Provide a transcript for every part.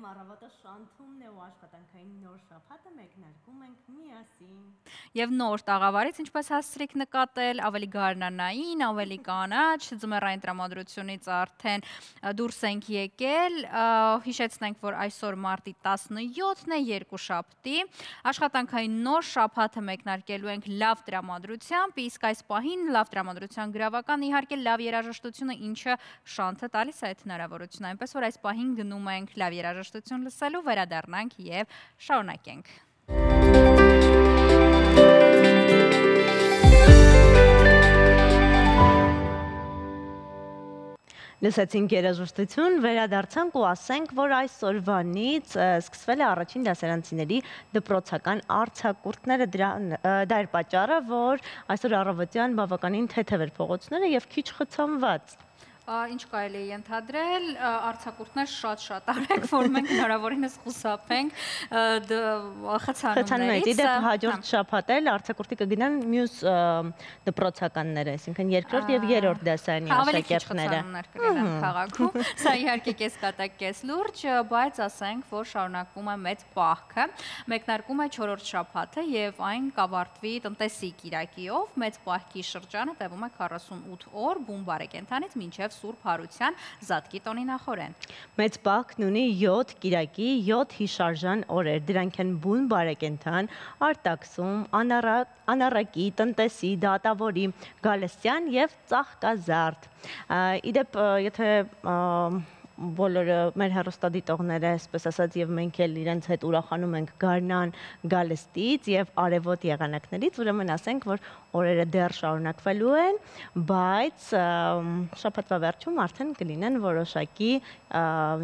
Սիրում առավոտը շանթումն է ու աշխատանքային նոր շաբաթը մեկնարկում ենք միասին։ Եվ նոր տաղավարից ինչպես հասցրիք նկատել, ավելի գարնանային, ավելի կանաչ, ձմեռային տրամադրությունից արդեն դուրս ենք եկել, հիշեցնենք, որ այսօր մարտի 17-ն է, երկուշաբթի, աշխատանքային նոր շաբաթը մեկնարկելու ենք լավ տրամադրությամբ, իսկ այս պահին լավ տրամադրության գրավական իհարկե լավ երաժշտությունը, ինչը շանթը տալիս է այդ հնարավորությունը, այնպես որ այս պահին գնում ենք լավ երաժշտություն լսելու, վերադառնանք և շարունակենք։ Լսեցինք երաժշտություն, վերադարձանք ու ասենք, որ այսօրվանից սկսվել է առաջին դասարանցիների դպրոցական արձակուրդները, դա էր պատճառը, որ այսօր առավոտյան բավականին թեթև էր փողոցները և քիչ խցանված։ Ինչ կարելի է ենթադրել, արձակուրդներ շատ արեք, որ մենք հնարավորինս խուսափենք խցանումներից։ Իդեպ հաջորդ շաբաթ էլ արձակուրդի կգնան մյուս դպրոցականները, այսինքն երկրորդ և երրորդ դասարանի աշակերտները։ Ավելի քիչ խցանումներ կլինեն քաղաքում, սա իհարկե կես կատակ կես լուրջ, բայց ասենք, որ շարունակվում է մեծ պահքը, մեկնարկում է 4-րդ շաբաթը և այն կավարտվի տնտեսիկ կիրակիով, մեծ պահքի շրջանը տևում է 48 օր, բուն բարեկենդանից մինչև Սուրբ Հարության Զատկի տոնի նախօրեն։ Մեծ պահքն ունի 7 կիրակի, 7 հիշարժան օրեր, դրանք են բուն բարեկենդան, արտաքսում, անառակի, տնտեսի, դատավորի, գալստյան և ծաղկազարդ։ Իդեպ, եթե բոլորը մեր հեռուստադիտողները, այսպես ասած, և մենք էլ իրենց հետ ուրախանում ենք գարնան գալստից և արևոտ եղանակներից, ուրեմն ասենք, որ օրերը դեռ շարունակվելու են, բայց շաբաթվա վերջում արդեն կլինեն որոշակի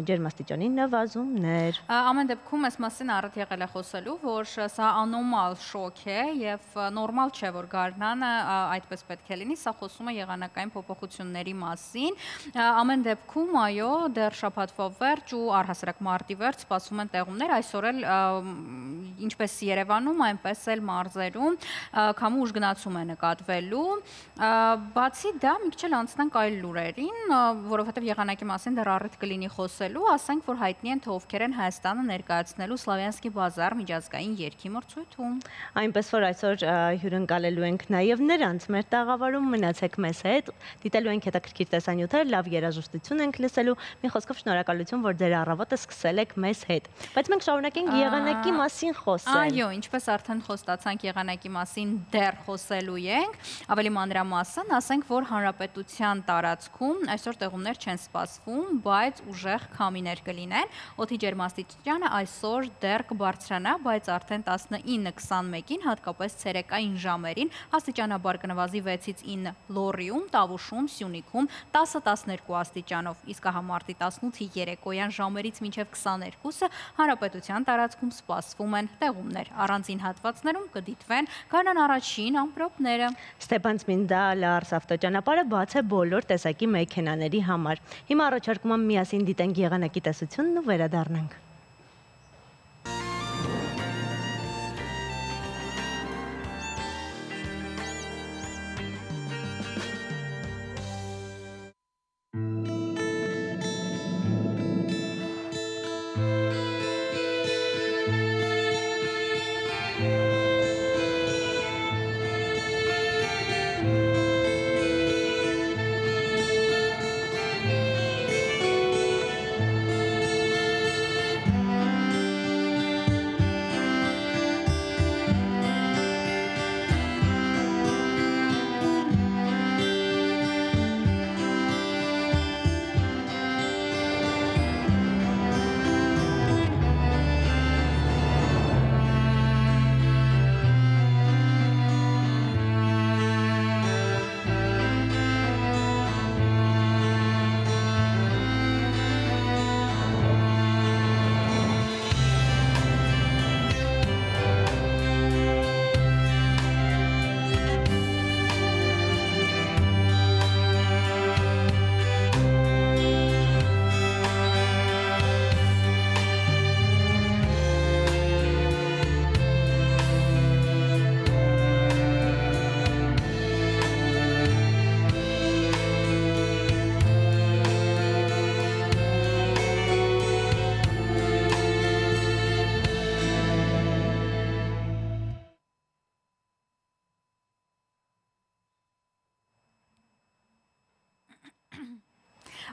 ջերմաստիճանի նվազումներ։ Ամեն դեպքում այս մասին առիթ եղել է խոսելու, որ սա անորմալ շոկ է և նորմալ չէ, որ գարնանը այդպես պետք է լինի, սա խոսում է եղանակային փոփոխությունների մասին։ Ամեն դեպքում, այո, դեռ շաբաթվա վերջ ու առհասարակ մարտի վերջ սպասվում են տեղումներ, այսօր էլ ինչպես Երևանում, այնպես էլ մարզերում քամու ուժգնացում է նկատվելու։ Բացի դա, մի քիչ էլ անցնենք այլ լուրերին, որովհետև եղանակի մասին դեռ առիթ կլինի խոսելու, ասենք, որ հայտնի են, թե ովքեր են Հայաստանը ներկայացնելու Սլավյանսկի բազար միջազգային երգի մրցույթում։ Այնպես որ այսօր հյուրընկալելու ենք նաև նրանց մեր տաղավարում, մնացեք մեզ հետ, դիտելու ենք հետաքրքիր տեսանյութեր, լավ երաժշտություն ենք լսելու, մի խոսքով շնորհակալություն, որ ձեր առավոտը սկսել եք մեզ հետ։ Բայց մենք շարունակենք եղանակի մասին խոսել։ Այո, ինչպես արդեն խոստացանք եղանակի մասին դեռ խոսելու ենք, ավելի մանրամասն, ասենք, որ հանրապետության տարածքում այսօր տեղումներ չեն սպասվում, բայց ուժեղ քամիներ կլինեն, օդի ջերմաստիճանը այսօր դեռ կբարձրանա, բայց արդեն 19-21-ին, հատկապես ցերեկային ժամերին, աստիճանաբար կնվազի 6-ից 9 Լոռիում, Տավուշում, Սյունիքում 10-12 աստիճանով, իսկ մարտի 18-ի երեկոյան ժամերից մինչև 22-ը հանրապետության տարածքում սպասվում են տեղումներ։ Առանձին հատվածներում կդիտվեն գարնան առաջին ամպրոպները։ Ստեփան-Ցմինդա-Լարս ավտոճանապարհը բաց է բոլոր տեսակի մեքենաների համար։ Հիմա առաջարկում եմ միասին դիտենք եղանակի տեսությունն ու վերադառնանք։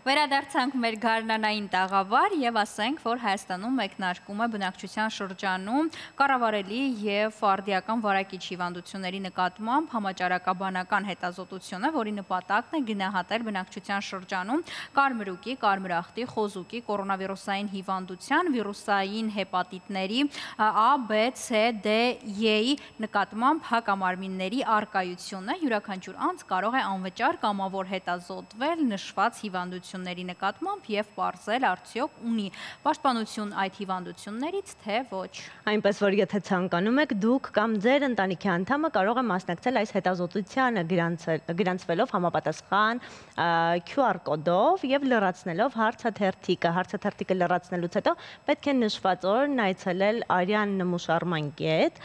Վերադարձանք մեր գարնանային տաղավար եւ ասենք, որ Հայաստանում մեկնարկում է բնակչության շրջանում կառավարելի եւ արդիական վարակիչ հիվանդությունների նկատմամբ համաճարակաբանական հետազոտությունը, որի նպատակն է գնահատել բնակչության շրջանում կարմրուկի, կարմրախտի, խոզուկի, կորոնավիրուսային հիվանդության, վիրուսային հեպատիտների, A, B, C, D, E-ի նկատմամբ հակամարմինների առկայությունը յուրաքանչյուր անձ կարող է անվճար կամավոր հետազոտվել նշված հիվանդությունների նկատմամբ եւ պարզել արդյոք ունի պաշտպանություն այդ հիվանդություններից, թե ոչ։ Այնպես որ եթե ցանկանում եք, դուք կամ ձեր ընտանիքի անդամը կարող է մասնակցել այս հետազոտությանը գրանցվելով համապատասխան QR կոդով եւ լրացնելով հարցաթերթիկը։ Հարցաթերթիկը լրացնելուց հետո պետք է նշված օրն այցելել Արյան նմուշարման կետ,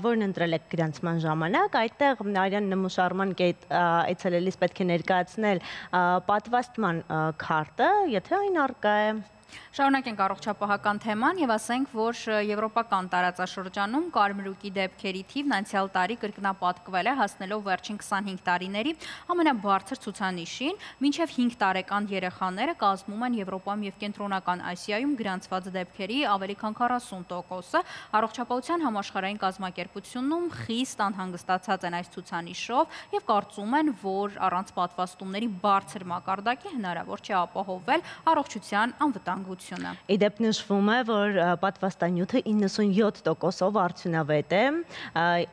որն ընտրել եք գրանցման ժամանակ։ Այդտեղ Արյան նմուշարման կետ այցելելիս պետք է ներկայացնել պատվաստման քարտը, եթե այն առկա է։ Շարունակենք առողջապահական թեման եւ ասենք, որ եվրոպական տարածաշրջանում կարմրուկի դեպքերի թիվն անցյալ տարի կրկնապատկվել է, հասնելով վերջին 25 տարիների ամենաբարձր ցուցանիշին, մինչև 5 տարեկան երեխաները կազմում են Եվրոպայում եւ Կենտրոնական Ասիայում գրանցված դեպքերի ավելի քան 40%-ը։ Առողջապահության համաշխարհային կազմակերպությունում խիստ անհանգստացած են այս ցուցանիշով եւ կարծում են, որ առանց պատվաստումների բարձր մակարդակի հնարավոր չէ ապահովել առողջության անվտանգությունը։ Իդեպ նշվում է, որ պատվաստանյութը 97%-ով արդյունավետ է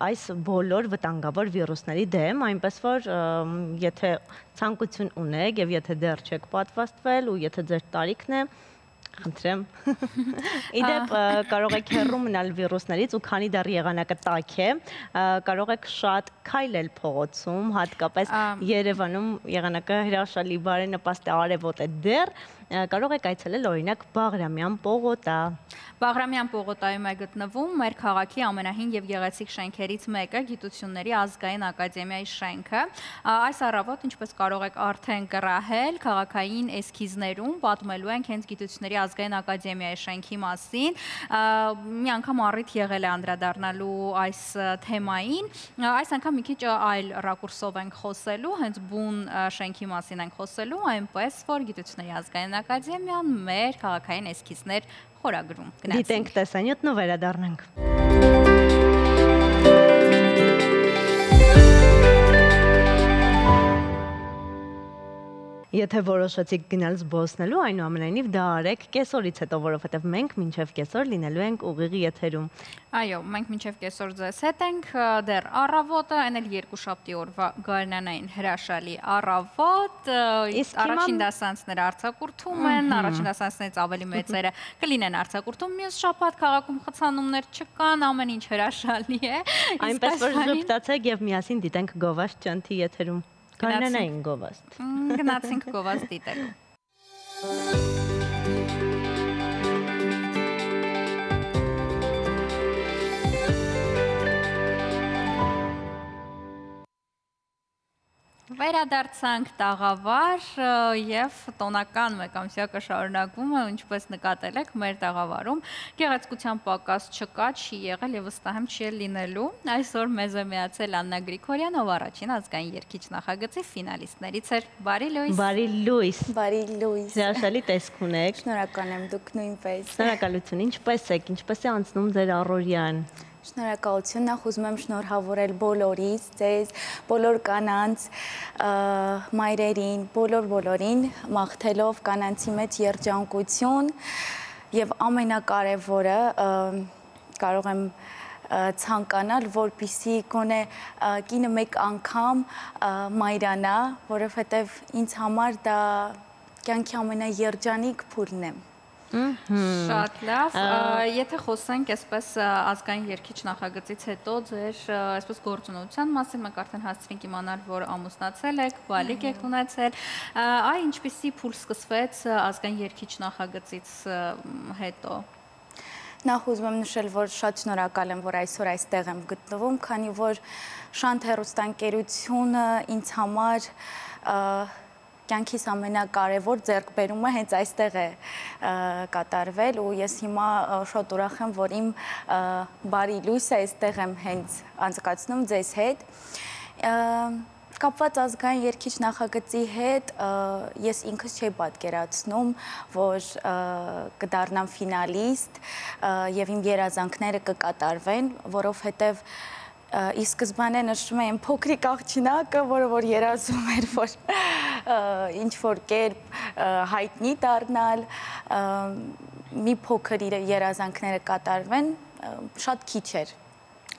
այս բոլոր վտանգավոր վիրուսների դեմ, այնպես որ եթե ցանկություն ունեք եւ եթե դեռ չեք պատվաստվել ու եթե ձեր տարիքն է, խնդրեմ։ Իդեպ կարող եք հեռու մնալ վիրուսներից ու քանի դեռ եղանակը տաք է, կարող եք շատ քայլել փողոցում, հատկապես Երևանում եղանակը հրաշալի բարենպաստ է, արևոտ է դեռ, կարող եք այցելել օրինակ Բաղրամյան պողոտա։ Բաղրամյան պողոտայում է գտնվում մեր քաղաքի ամենահին եւ գեղեցիկ շենքերից մեկը, Գիտությունների ազգային ակադեմիայի շենքը։ Այս առավոտ, ինչպես կարող եք արդեն կռահել, քաղաքային էսքիզներում պատմելու ենք հենց Գիտությունների ազգային ակադեմիայի շենքի մասին։ Մի անգամ առիթ եղել է անդրադառնալու այս թեմային։ Այս անգամ մի քիչ այլ ռակուրսով ենք խոսելու, հենց բուն շենքի մասին ենք խոսելու, այնպես որ Գիտությունների ազգային ակադեմիան մեր քաղաքային էսքիզներ խորագրում։ Դիտենք տեսանյութն ու վերադառնանք։ Եթե որոշեցիք գնալ զբոսնելու, այնուամենայնիվ դա արեք կեսօրից հետո, որովհետև մենք մինչև կեսօր լինելու ենք ուղիղ եթերում։ Այո, մենք մինչև կեսօր ձեզ հետ ենք, դեռ առավոտը, այն էլ երկուշաբթի օրվա գարնանային հրաշալի առավոտ, առաջին դասանցները արձակուրդում են, առաջին դասանցներից ավելի մեծերը կլինեն արձակուրդում, մյուս շաբաթ քաղաքում խցանումներ չկան, ամեն ինչ հրաշալի է։ Այնպես որ ժպտացեք եւ միասին դիտենք գովազդ ճանթի եթերում։ Գարնանային գովազդ։ Գնացինք գովազդ դիտելու։ Վերադարձանք տաղավար եւ տոնական մեկամսյակը շարունակվում է, ինչպես նկատել եք մեր տաղավարում գեղեցկության պակաս չկա, չի եղել եւ վստահ եմ չի լինելու։ Այսօր մեզ է միացել Աննա Գրիգորյան, ով առաջին ազգային երգիչ նախագծի ֆինալիստներից էր։ Բարի լույս։ Բարի լույս։ Բարի լույս։ Հրաշալի տեսք ունեք։ Շնորհակալ եմ, դուք նույնպես։ Շնորհակալություն, ինչպես եք, ինչպես է անցնում ձեր առօրյան։ Շնորհակալություն, նախ ուզում եմ շնորհավորել բոլորից, ձեզ, բոլոր կանանց, մայրերին, բոլորին, մաղթելով կանանցի մեջ երջանկություն եւ ամենակարևորը կարող եմ ցանկանալ, որպեսզի գոնե կինը մեկ անգամ մայրանա, որովհետեւ ինձ համար դա կյանքի ամենաերջանիկ փուլն է։ Շատ լավ, եթե խոսենք այսպես ազգային երգիչ նախագծից հետո ձեր այսպես գործունեության մասին, մենք արդեն հասցրինք իմանալ, որ ամուսնացել եք, բալիկ եք ունեցել, այ ինչպիսի փուլ սկսվեց ազգային երգիչ նախագծից հետո։ Նախ ուզում եմ նշել, որ շատ շնորհակալ եմ, որ այսօր այստեղ եմ գտնվում, քանի որ Շանթ հեռուստաընկերությունը ինձ համար կյանքիս ամենակարևոր ձեռքբերումը հենց այստեղ է կատարվել ու ես հիմա շատ ուրախ եմ, որ իմ բարի լույսը այստեղ եմ հենց անցկացնում ձեզ հետ։ Կապված ազգային երգիչ նախագծի հետ ես ինքս չէի պատկերացնում, որ կդառնամ ֆինալիստ եւ իմ երազանքները կկատարվեն, որովհետեւ ի սկզբանե նշում եմ փոքրիկ աղջնակը, որը որ երազում էր, որ ինչ որ կերպ հայտնի դառնալ, մի փոքր իր երազանքները կատարվեն, շատ քիչ էր։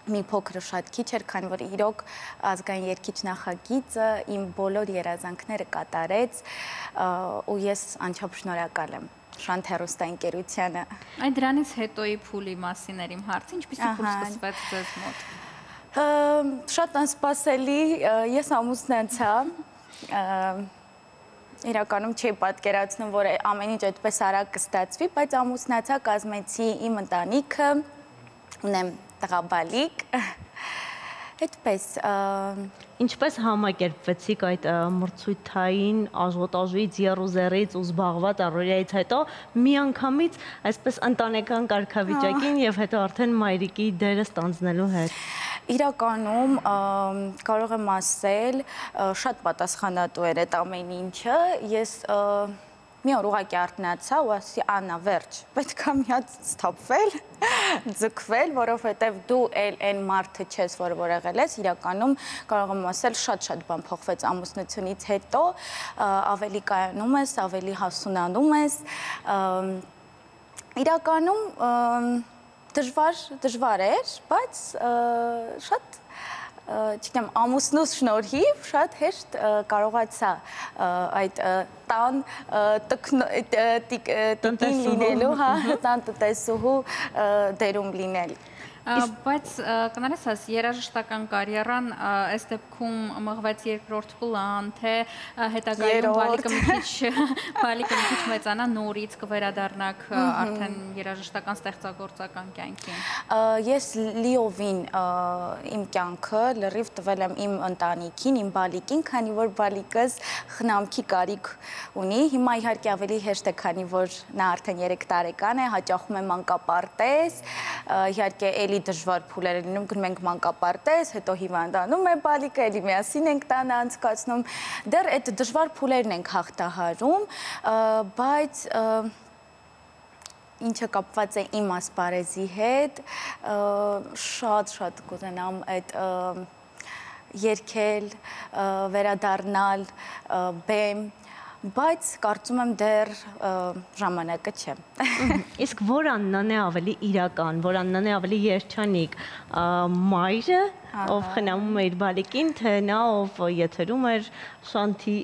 Մի փոքր շատ քիչ էր, քանի որ իրոք ազգային երգիչ նախագիծը իմ բոլոր երազանքները կատարեց ու ես անչափ շնորհակալ եմ Շանթ հեռուստաընկերությանը։ Այդ դրանից հետոյի փուլի մասին էր իմ հարցը, ինչպիսի փուլ սկսվեց ձեզ մոտ։ Շատ անսպասելի, ես ամուսնացա, իրականում չի պատկերացնում, որ ամեն ինչ այդպես արագ կստացվի, բայց ամուսնացա, կազմեցի իմ ընտանիքը, ունեմ տղաբալիկ, այդպես։ Ինչպես համակերպվեցիք այդ մրցույթային աժոտաժից, եռուզեռից ու զբաղված առօրյայից հետո միանգամից այսպես ընտանեկան կարգավիճակին եւ հետո արդեն մայրիկի դերը ստանձնելու հետ։ Իրականում կարող եմ ասել, շատ պատասխանատու էր այդ ամեն ինչը, ես մի օր ուղղակի արթնացա ու ասի Աննա, վերջ, պետք է մի հատ սթափվել, ձգվել, որովհետև դու այն մարդը չես, որ եղել ես, իրականում կարող եմ ասել շատ բան փոխվեց ամուսնությունից հետո, ավելի կայանում ես, ավելի հասունանում ես, իրականում դժվար էր, բայց շատ չգիտեմ, ամուսնուս շնորհիվ շատ հեշտ կարողացա այդ տան տիկին լինելու, տան տնտեսուհու դերում լինել։ Բայց կներես ասես, երաժշտական կարիերան այս դեպքում մղվեց երկրորդ պլան, թե հետագայում բալիկը մի քիչ մեծանա, նորից կվերադառնաք արդեն երաժշտական ստեղծագործական կյանքին։ Ես լիովին իմ կյանքը լրիվ տվել եմ իմ ընտանիքին, իմ բալիկին, քանի որ բալիկս խնամքի կարիք ունի, հիմա իհարկե ավելի հեշտ է, քանի որ նա արդեն 3 տարեկան է, հաճախում է մանկապարտեզ, իհարկե էլի դժվար փուլեր լինում, գնում ենք մանկապարտեզ, հետո հիվանդանում է բալիկը, էլի միասին ենք տանը անցկացնում, դեռ այդ դժվար փուլերն ենք հաղթահարում, բայց ինչը կապված է իմ ասպարեզի հետ, շատ կուզենամ այդ երգել, վերադառնալ, բեմ, բայց կարծում եմ դեռ ժամանակը չէ։ Իսկ որ Աննան է ավելի իրական, որ Աննան է ավելի երջանիկ, մայրը, ով խնամում է իր բալիկին, թե նա, ով եթերում էր Շանթի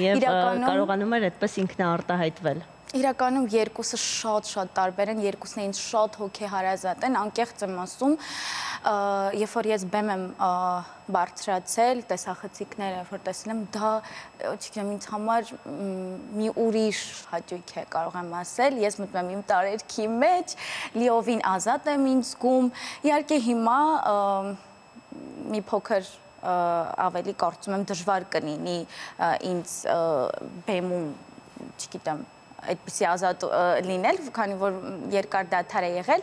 եւ կարողանում էր այդպես ինքնաարտահայտվել։ Իրականում երկուսը շատ տարբեր են, երկուսն ինձ շատ հոգեհարազատ են, անկեղծ եմ ասում, երբ որ ես բեմ եմ բարձրացել, տեսախցիկները, որ տեսել եմ, դա, չգիտեմ, ինձ համար մի ուրիշ հաճույք է, կարող եմ ասել, ես մտնում եմ իմ տարերքի մեջ, լիովին ազատ եմ ինձ զգում, իհարկե հիմա մի փոքր ավելի կարծում եմ դժվար կլինի ինձ բեմում, չգիտեմ, այդպիսի ազատ լինել, քանի որ երկար դադար է եղել,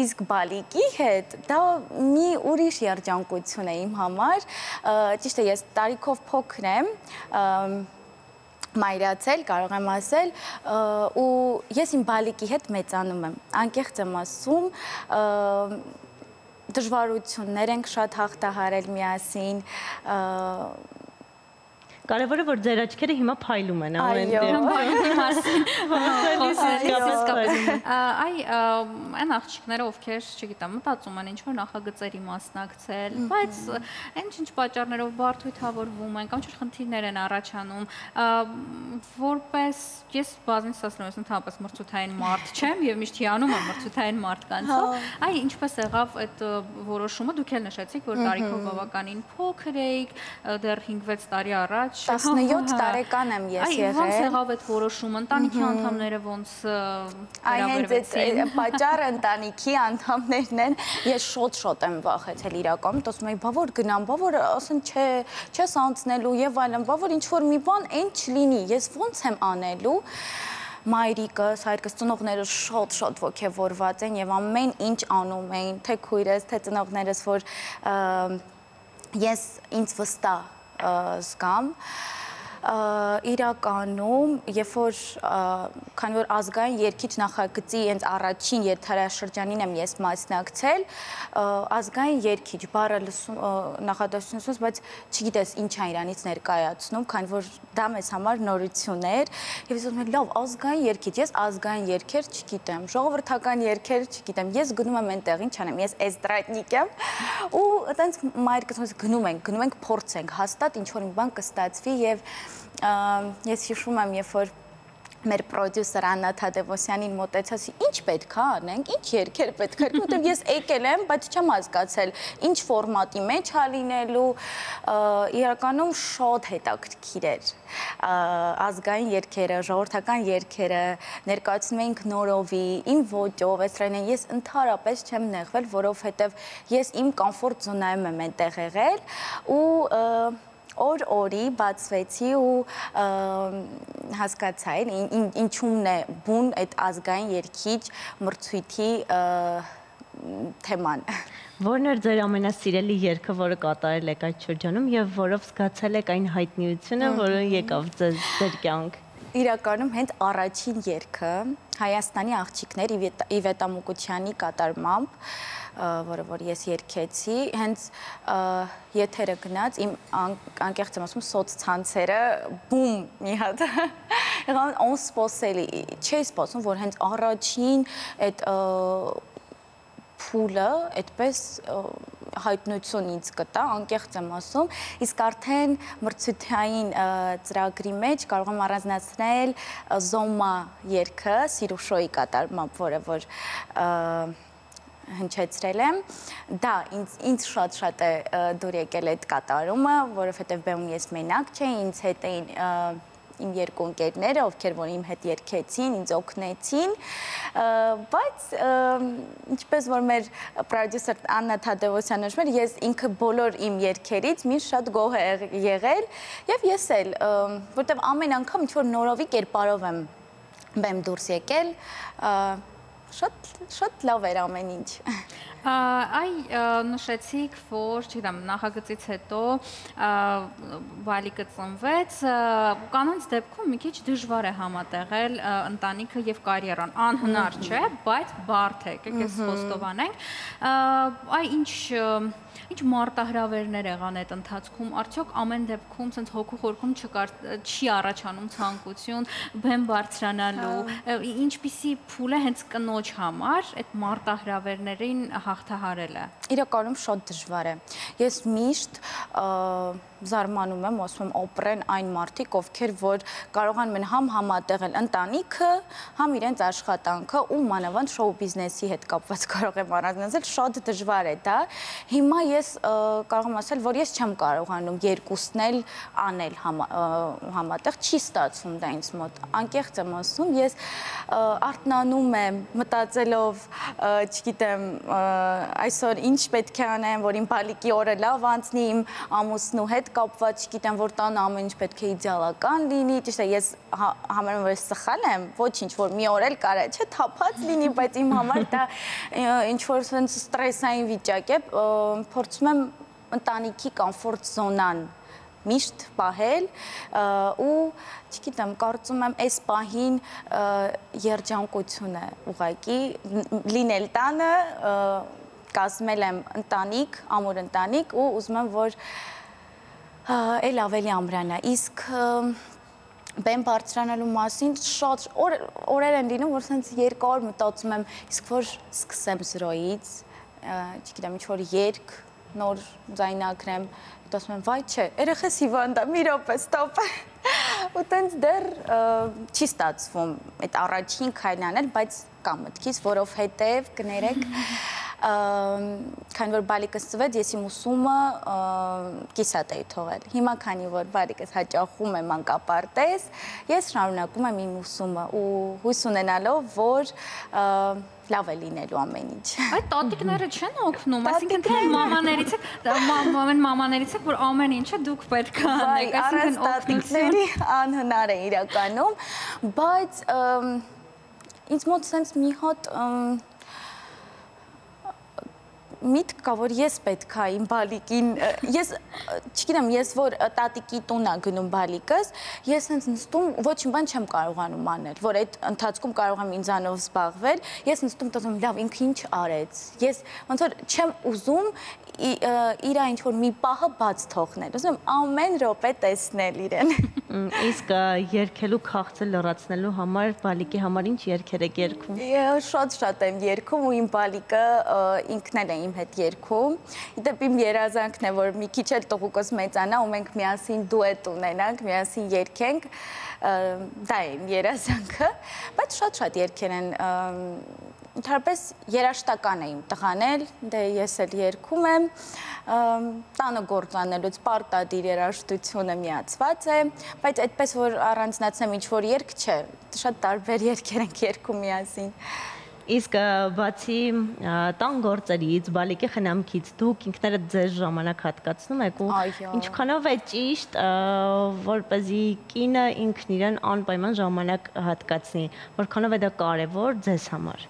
իսկ բալիկի հետ դա մի ուրիշ երջանկություն է իմ համար, ճիշտ է, ես տարիքով փոքր եմ, մայրացել, կարող եմ ասել, ու ես իմ բալիկի հետ մեծանում եմ, անկեղծ եմ ասում, դժվարություններ ենք շատ հաղթահարել միասին, Կարևորը որ ձեր աչքերը հիմա փայլում են ամեն Այ այն աղջիկները, ովքեր, չգիտեմ, մտածում են ինչ-որ նախագծերի մասնակցել, բայց ինչ պատճառներով բարդույթավորվում են, կամ ինչ-որ խնդիրներ են առաջանում, որպես ես բազմից ասում եմ, ընդհանրապես մրցութային մարդ չեմ եւ միշտ հիանում եմ մրցութային մարդկանցով, այ ինչպես եղավ այդ որոշումը, դուք էլ նշեցիք, որ տարիքով բավականին փոքր էիք, դեռ 5-6 տարի առաջ 17 տարեկան եմ ես եղել։ Ոնց եղավ այդ որոշումը, ընտանիքի անդամները ոնց վերաբերվեցին։ Այն պատճառը ընտանիքի անդամներն են, ես շատ եմ վախեցել իրականում, ասում եմ, բա որ գնամ, բա որ ասեն չես անցնելու եւ այլն, բա որ ինչ որ մի բան այն չլինի, ես ոնց եմ անելու։ Մայրիկս, հայրիկս, ծնողները շատ ոգևորված են եւ ամեն ինչ անում էին, թե քույրս, թե ծնողներս, որ ես ինձ վստահ զգամ իրականում, երբ որ քանի որ ազգային երգիչ նախագծի հենց առաջին եթերաշրջանին եմ ես մասնակցել, ազգային երգիչ բառը նախադասությունից, բայց չգիտես ինչ է իրանից ներկայացնում, քանի որ դա մեզ համար նորություն էր, եւ ես ասում եմ, լավ, ազգային երգիչ, ես ազգային երգեր չգիտեմ, ժողովրդական երգեր չգիտեմ, ես գնում եմ այնտեղ, ինչ անեմ, ես էստրադնիկ եմ, ու այտենց մայրիկս գնում ենք, փորձենք, հաստատ ինչ որ մի բան կստացվի եւ ես հիշում եմ, երբ որ մեր պրոդյուսեր Աննա Թադևոսյանին մոտեցած, ինչ պետք է անենք, ինչ երգեր պետք է, որտեղ ես եկել եմ, բայց չեմ հասկացել, ինչ ֆորմատի մեջ է լինելու, իրականում շատ հետաքրքիր էր ազգային երգերը, ժողովրդական երգերը, ներկայացնում էինք նորովի, իմ ոճով, էսրայինեն ես ընդհանրապես չեմ նեղվել, որովհետև ես իմ կոմֆորտ զոնայում եմ այնտեղ եղել ու օր-օրի բացվեցի ու հասկացա ինչումն է բուն այդ ազգային երգիչ մրցույթի թեման։ Որն էր ձեր ամենասիրելի երգը, որը կատարել եք այդ շրջանում եւ որով զգացել եք այն հայտնիությունը, որը եկավ ձեր կյանք։ Իրականում հենց առաջին երգը Հայաստանի աղջիկներ Իվետա Մուկուչյանի կատարմամբ, որը որ ես երգեցի, հենց եթերը գնաց, իմ անկեղծ եմ ասում սոցցանցերը բում մի հատ եղան անսպասելի, չէի սպասում, որ հենց առաջին այդ փուլը այդպես հայտնություն ինձ կտա, անկեղծ եմ ասում, իսկ արդեն մրցութային ծրագրի մեջ կարող եմ առանձնացնել Զոմա երգը Սիրուշոյի կատարմամբ, որը որ հնչեցրել եմ, դա ինձ շատ է դուր եկել այդ կատարումը, որովհետև բեմում ես մենակ չէի, ինձ հետ էին իմ երկու ընկերները, ովքեր որ իմ հետ երգեցին, ինձ օգնեցին, բայց ինչպես որ մեր պրոդյուսեր Աննա Թադևոսյանը նշում էր, ես ինքը բոլոր իմ երգերից միշտ շատ գոհ է եղել եւ ես էլ, որտեւ ամեն անգամ ինչ որ նորովի կերպարով եմ բեմ դուրս եկել, շատ լավ էր ամեն ինչ։ Այ նշեցիք, որ չգիտեմ, նախագծից հետո բալիկը ծնվեց, կանանց դեպքում մի քիչ դժվար է համատեղել ընտանիքը եւ կարիերան, անհնար չէ, բայց բարդ է, եկեք խոսքով անենք, այ ինչ մարտահրավերներ եղան այդ ընթացքում, արդյոք ամեն դեպքում սենց հոգու խորքում չի առաջանում ցանկություն բեմ բարձրանալու, ինչպիսի փուլ է հենց կնոջ համար այդ մարտահրավերներին հաղթահարելը։ Իրականում շատ դժվար է։ Ես միշտ զարմանում եմ, ասում եմ, օպրեն այն մարդիկ, ովքեր որ կարողանում են համ համատեղել ընտանիքը, համ իրենց աշխատանքը ու մանավանդ շոու բիզնեսի հետ կապված կարող եմ առանձնացնել, շատ դժվար է դա։ Հիմա ես կարող եմ ասել, որ ես չեմ կարողանում երկուսն էլ անել համատեղ, չի ստացվում դա ինձ մոտ։ Անկեղծ եմ ասում, ես արթնանում եմ մտածելով, չգիտեմ, այսօր ինչ պետք է անեմ, որ իմ բալիկի օրը լավ անցնի, իմ ամուսնու հետ կապված, չգիտեմ, որ տանը ամեն ինչ պետք է իդեալական լինի, ճիշտ է, ես համարում եմ, որ ես սխալ եմ, ոչինչ, որ մի օր էլ կարա, չէ, թափած լինի, բայց իմ համար դա ինչ-որ ստրեսային վիճակ է, փորձում եմ ընտանիքի կոմֆորտ զոնան միշտ պահել ու, չգիտեմ, կարծում եմ, այս պահին երջանկություն է ուղղակի լինել տանը, կազմել եմ ընտանիք, ամուր ընտանիք ու ուզում եմ, որ էլ ավելի ամրանա, իսկ բեմ բարձրանալու մասին շատ օրեր են լինում, որ սենց երկար մտածում եմ, իսկ որ սկսեմ զրոյից, չգիտեմ, ինչ-որ երգ, նոր ձայնագրեմ, ասում եմ, վայ չէ, երեխես հիվանդա, մի րոպե, ստոպ, ու տենց դեռ չի ստացվում այդ առաջին քայլն անել, բայց կա մտքից, որովհետև կներեք, քանի որ բալիկս ծնվեց, ես իմ ուսումը կիսատ էի թողել։ Հիմա քանի որ բալիկս հաճախում է մանկապարտեզ, ես շարունակում եմ իմ ուսումը ու հույս ունենալով, որ լավ է լինելու ամեն ինչ։ Այդ տատիկները չեն օգնում, այսինքն թե մամաներից եք, որ ամեն ինչը դուք պետք է անեք, այսինքն տատիկների անհնար է իրականում, բայց ինձ մոտ սենց մի հատ միտք կա, որ ես պետք է իմ բալիկին, ես չգիտեմ, ես որ տատիկի տուն եմ գնում բալիկս, ես հենց նստում ոչ մի բան չեմ կարողանում անել, որ այդ ընթացքում կարող եմ ինձանով զբաղվել, ես նստում տածում լավ ինքը ինչ արեց, ես ոնց որ չեմ ուզում իր ինչ-որ մի պահը բաց թողնել, ուզում եմ ամեն րոպե տեսնել իրեն։ Իսկ երգելու քաղցը լրացնելու համար բալիկի համար ինչ երգեր եք երգում։ Շատ եմ երգում ու իմ բալիկը ինքն էլ է իմ հետ երգում։ Իդեպ իմ երազանքն է, որ մի քիչ էլ տղուկս մեծանա ու մենք միասին դուետ ունենանք, միասին երգենք։ Դա է իմ երազանքը, բայց շատ երգեր են Ընդհանրապես երաժշտական է իմ տղան էլ, դե ես էլ երգում եմ, տանը գործ անելուց պարտադիր երաժշտությունը միացված է, բայց այդպես որ առանձնացնեմ ինչ-որ երգ չէ, շատ տարբեր երգեր ենք երգում միասին։ Իսկ բացի տան գործերից, բալիկի խնամքից, դուք ինքներդ ձեզ ժամանակ հատկացնում եք ու ինչքանով է ճիշտ, որպեսզի կինը ինքն իրեն անպայման ժամանակ հատկացնի, որքանով է դա կարևոր ձեզ համար։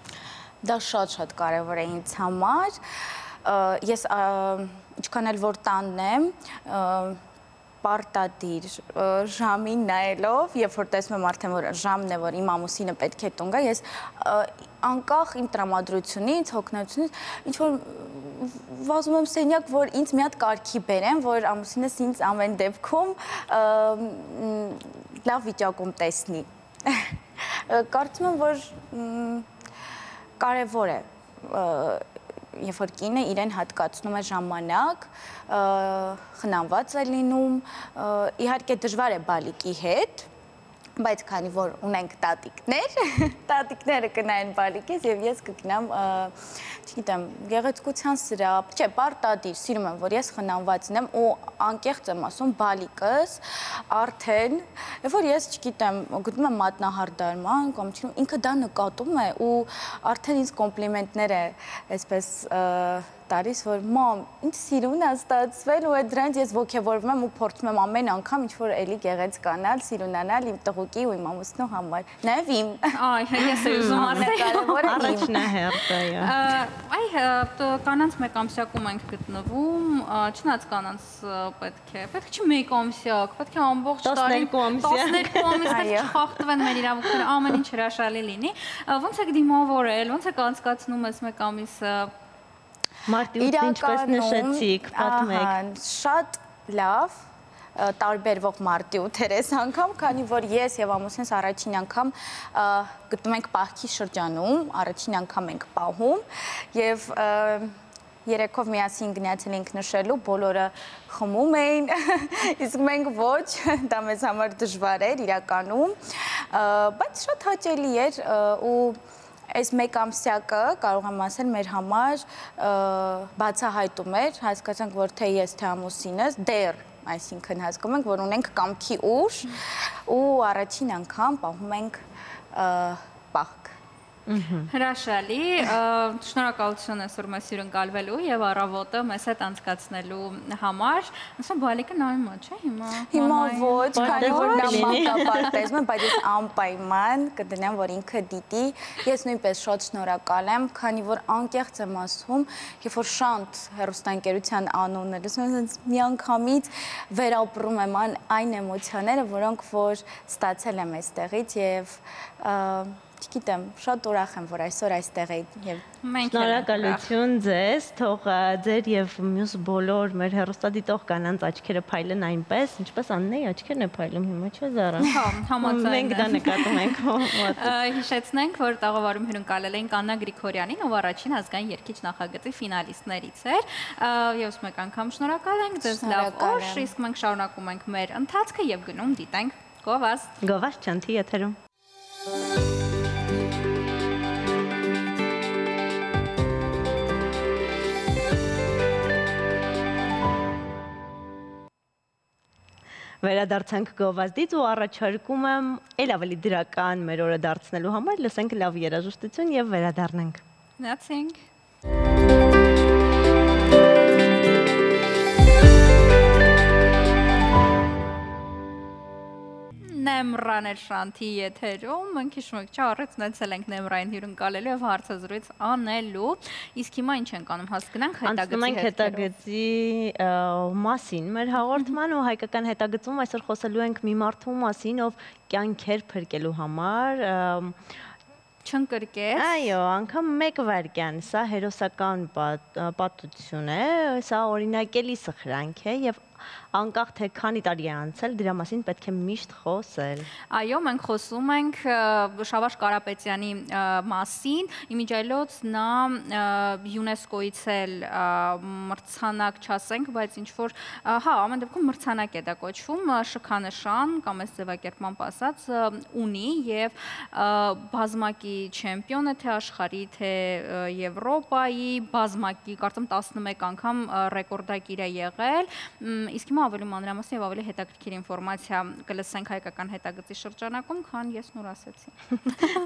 Դա շատ կարևոր է ինձ համար, ես ինչքան էլ որ տանն եմ, պարտադիր ժամին նայելով, երբ որ տեսնում եմ արդեն որ ժամն է, որ իմ ամուսինը պետք է տուն գա, ես անկախ իմ տրամադրությունից, հոգնածությունից, ինչ որ վազում եմ սենյակ, որ ինձ մի հատ կարգի բերեմ, որ ամուսինս ինձ ամեն դեպքում լավ վիճակում տեսնի։ Կարծում եմ, որ կարևոր է, երբ որ կինը իրեն հատկացնում է ժամանակ, խնամված է լինում, իհարկե դժվար է բալիկի հետ, բայց քանի որ ունենք տատիկներ, տատիկները կնայեն բալիկից և ես կգնամ, չգիտեմ, գեղեցկության սրապ, չէ, պարտադիր, սիրում եմ, որ ես խնամված եմ ու անկեղծ եմ ասում բալիկս արդեն, երբ որ ես, չգիտեմ, գտնում եմ մատնահարդարման կամ չգիտեմ, ինքը դա նկատում է ու արդեն ինձ կոմպլիմենտներ է այսպես տարիս, որ մամ, ինչ սիրուն է ստացվել ու այդ դրանից ես ոգևորվում եմ ու փորձում եմ ամեն անգամ ինչ-որ էլի գեղեցկանալ, սիրունանալ իմ տղուկի ու իմ ամուսնու համար, նաև իմ։ Այ, ես եմ ուզում կարևորը իմ։ Առաջնահերթը է։ Այ, կանանց մեկ ամսյակում ենք գտնվում, չնայած կանանց պետք չի մեկ ամսյակ, պետք է ամբողջ տարի 12 ամիս պետք չխախտվեն մեր իրավունքները, ամեն ինչ հրաշալի լինի։ Ոնց եք դիմավորել, ոնց եք անցկացնում այս մեկ ամիսը։ Մարտի 8-ն ինչպես նշեցիք, պատմեք։ Շատ լավ, տարբերվող մարտի 8-եր ես անգամ, քանի որ ես և ամուսինս առաջին անգամ գտնում ենք պահքի շրջանում, առաջին անգամ ենք պահում և երեքով միասին գնացել ենք նշելու, բոլորը խմում էին, իսկ մենք ոչ, դա մեզ համար դժվար էր իրականում, բայց շատ հաճելի էր ու այս մեկ ամսյակը կարող եմ ասել մեր համար բացահայտում էր, հասկացանք, որ թե ես, թե ամուսինս դեռ, այսինքն հասկանում ենք, որ ունենք կամքի ուժ ու առաջին անգամ պահում ենք պահք։ Հրաշալի, շնորհակալություն այսօր մեզ հյուրընկալվելու և առավոտը մեզ հետ անցկացնելու համար։ Ասում բալիկը նայում է, չէ՞ հիմա։ Հիմա ոչ, քանի որ նա մանկապարտեզում է, բայց ես անպայման կդնեմ, որ ինքը դիտի։ Ես նույնպես շատ շնորհակալ եմ, քանի որ անկեղծ եմ ասում, երբ որ Շանթ հեռուստաընկերության անունը լսում եմ, միանգամից վերապրում եմ այն էմոցիաները, որոնք որ ստացել եմ այստեղից և չգիտեմ, շատ ուրախ եմ, որ այսօր այստեղ եմ։ Շնորհակալություն ձեզ, թող ձեր և մյուս բոլոր մեր հեռուստադիտող կանանց աչքերը փայլեն այնպես, ինչպես Աննեի աչքերն է փայլում հիմա, չէ՞ Զարա։ Մենք դա նկատում ենք։ Հիշեցնենք, որ տաղավարում հյուրընկալել էինք Աննա Գրիգորյանին, ով առաջին ազգային երգիչ նախագծի ֆինալիստներից էր։ Եվս մեկ անգամ շնորհակալ ենք, ձեզ լավ օր, իսկ մենք շարունակում ենք մեր ընթացքը և գնում դիտենք Գովազդ։ Գովազդ Չանթի եթերում։ Վերադարձանք Գովազդից ու առաջարկում եմ էլ ավելի դրական մեր օրը դարձնելու համար լսենք լավ երաժշտություն և վերադառնանք։ Գնացինք։ Նեմրան էր Շանթի եթերում, մենք հիշում եք, չէ, առեց ունեցել ենք Նեմրային հյուրընկալելու եւ հարցազրույց անելու, իսկ հիմա ինչ ենք անում, հասկանանք հետագծի մասին մեր հաղորդման ու հայկական հետագծում այսօր խոսելու ենք մի մարդու մասին, ով կյանքեր փրկելու համար չընկրկեց։ Այո, անգամ 1 վայրկյան, սա հերոսական պատմություն է, սա օրինակելի սխրանք է եւ անկախ թե քանի տարի է անցել, դրա մասին պետք է միշտ խոսել։ Այո, մենք խոսում ենք Շավարժ Կարապետյանի մասին, իմիջիայլոց նա ՅՈՒՆԵՍԿՕ-ից էլ մրցանակ չասենք, բայց ինչ որ, հա, ամեն դեպքում մրցանակ է դա կոչվում, շքանշան կամ այս ձևակերպմամբ ասած ունի եւ բազմակի չեմպիոն է թե աշխարհի, թե Եվրոպայի, բազմակի, կարծեմ 11 անգամ ռեկորդակիր է եղել, իսկ հիմա ավելի մանրամասն եւ ավելի հետաքրքիր ինֆորմացիա կլսենք հայկական հետագծի շրջանակում, քան ես նոր ասեցի։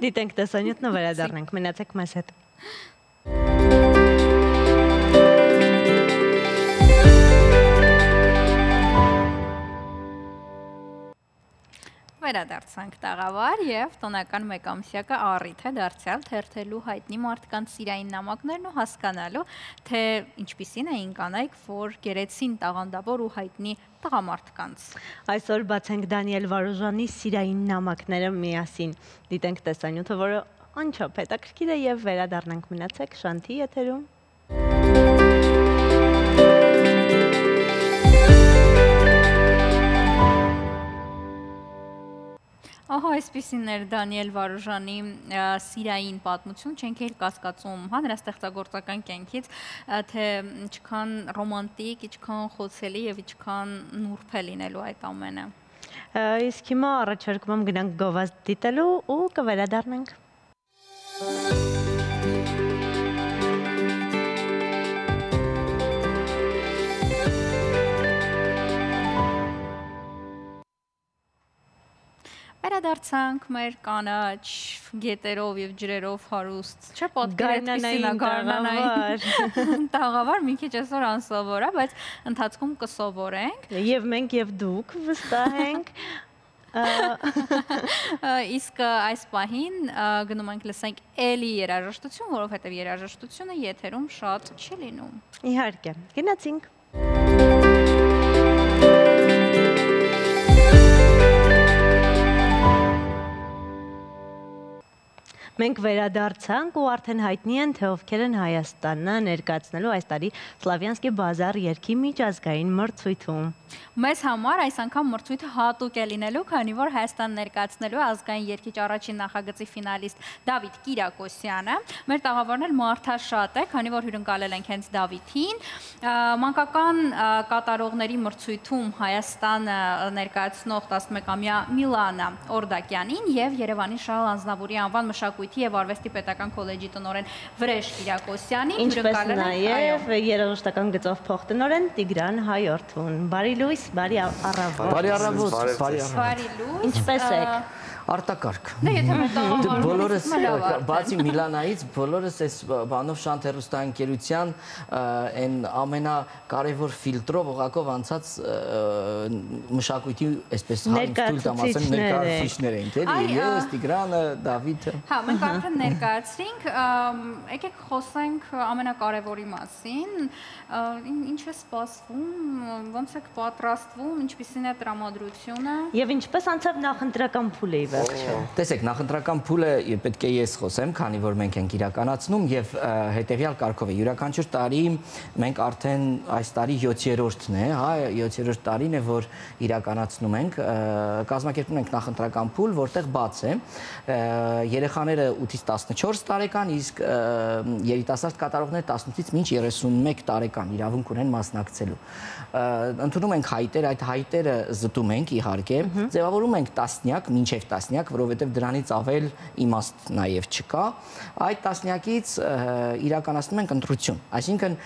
Դիտենք տեսանյութն ու վերադառնանք, մնացեք մեզ հետ։ Վերադարձանք տաղավար եւ տոնական մեկամսյակը առիթ է դարձյալ թերթելու հայտնի մարդկանց սիրային նամակներն ու հասկանալու, թե ինչպիսին էին կանայք, որ գերեցին տաղանդավոր ու հայտնի տղամարդկանց։ Այսօր բացենք Դանիել Վարուժանի սիրային նամակները միասին։ Դիտենք տեսանյութը, որը անչափ հետաքրքիր է եւ վերադառնանք, մնացեք Շանթի եթերում։ Ահա այսպիսին էր Դանիել Վարուժանի սիրային պատմություն, չենք էլ կասկածում, հա, նրա ստեղծագործական կյանքից, թե ինչքան ռոմանտիկ, ինչքան խոցելի եւ ինչքան նուրբ է լինելու այդ ամենը։ Իսկ հիմա առաջարկում եմ գնանք գովազդ դիտելու ու կվերադառնանք։ Վերադարձանք մեր կանաչ գետերով եւ ջրերով հարուստ, չէ՞ պատկերացնի գարնանային տաղավար, մի քիչ այսօր անսովոր է, բայց ընթացքում կսովորենք։ Եվ մենք եւ դուք վստահ ենք։ Իսկ այս պահին գնում ենք լսենք էլի երաժշտություն, որովհետեւ երաժշտությունը եթերում շատ չի լինում։ Իհարկե, գնացինք։ Մենք վերադարձանք ու արդեն հայտնի են, թե ովքեր են Հայաստանը ներկայացնելու այս տարի Սլավյանսկի բազար երգի միջազգային մրցույթում։ Մեզ համար այս անգամ մրցույթը հատուկ է լինելու, քանի որ Հայաստան ներկայացնելու ազգային երգիչ առաջին նախագծի ֆինալիստ Դավիթ Կիրակոսյանը։ Մեր տաղավարն էլ մարդաշատ է, քանի որ հյուրընկալել ենք հենց Դավիթին։ Մանկական կատարողների մրցույթում Հայաստանը ներկայացնող 11-ամյա Միլանա Օրդակյանին եւ Երևանի Շահ Անձնավուրի անվան մշակույթի եւ արվեստի պետական քոլեջի տնօրեն Վրեժ Կիրակոսյանին, ինչպես նաեւ երաժշտական գծով փոխտնօրեն Տիգրան Հայորդուն։ Բարի լույս, բարի առավոտ։ Բարի առավոտ, բարի լույս։ Ինչպես եք։ Արտակարգ։ Դե եթե մեր բոլորս բացի Միլանայից, բոլորս այս բանով Շանթ հեռուստաընկերության այն ամենակարևոր ֆիլտրով օղակով անցած մշակույթի, այսպես հարցույց տամ ասեմ, ներկայացուցիչներ ենք, էլի, ես, Տիգրանը, Դավիթը։ Հա, մենք արդեն ներկայացրինք, եկեք խոսենք ամենակարևորի մասին, ինչ է սպասվում, ոնց եք պատրաստվում, ինչպիսին է տրամադրությունը։ Եվ ինչպես անցավ նախընտրական փուլը ի վերջո։ Տեսեք, նախընտրական փուլը պետք է ես խոսեմ, քանի որ մենք ենք իրականացնում եւ հետեւյալ կարգով է։ Յուրաքանչյուր տարի մենք արդեն այս տարի 7-րդն է, հա, 7-րդ տարին է, որ իրականացնում ենք, կազմակերպում ենք նախընտրական փուլ, որտեղ բաց է։ Երեխաները 8-ից 14 տարեկան, իսկ երիտասարդ կատարողները 18-ից մինչ 31 տարեկան իրավունք ունեն մասնակցելու։ Ընդունում ենք հայտեր, այդ հայտերը զտում ենք իհարկե, ձևավորում ենք տասնյակ, մինչև տասնյակ, որովհետև դրանից ավել իմաստ նաև չկա։ Այդ տասնյակից իրականացնում ենք ընտրություն, այսինքն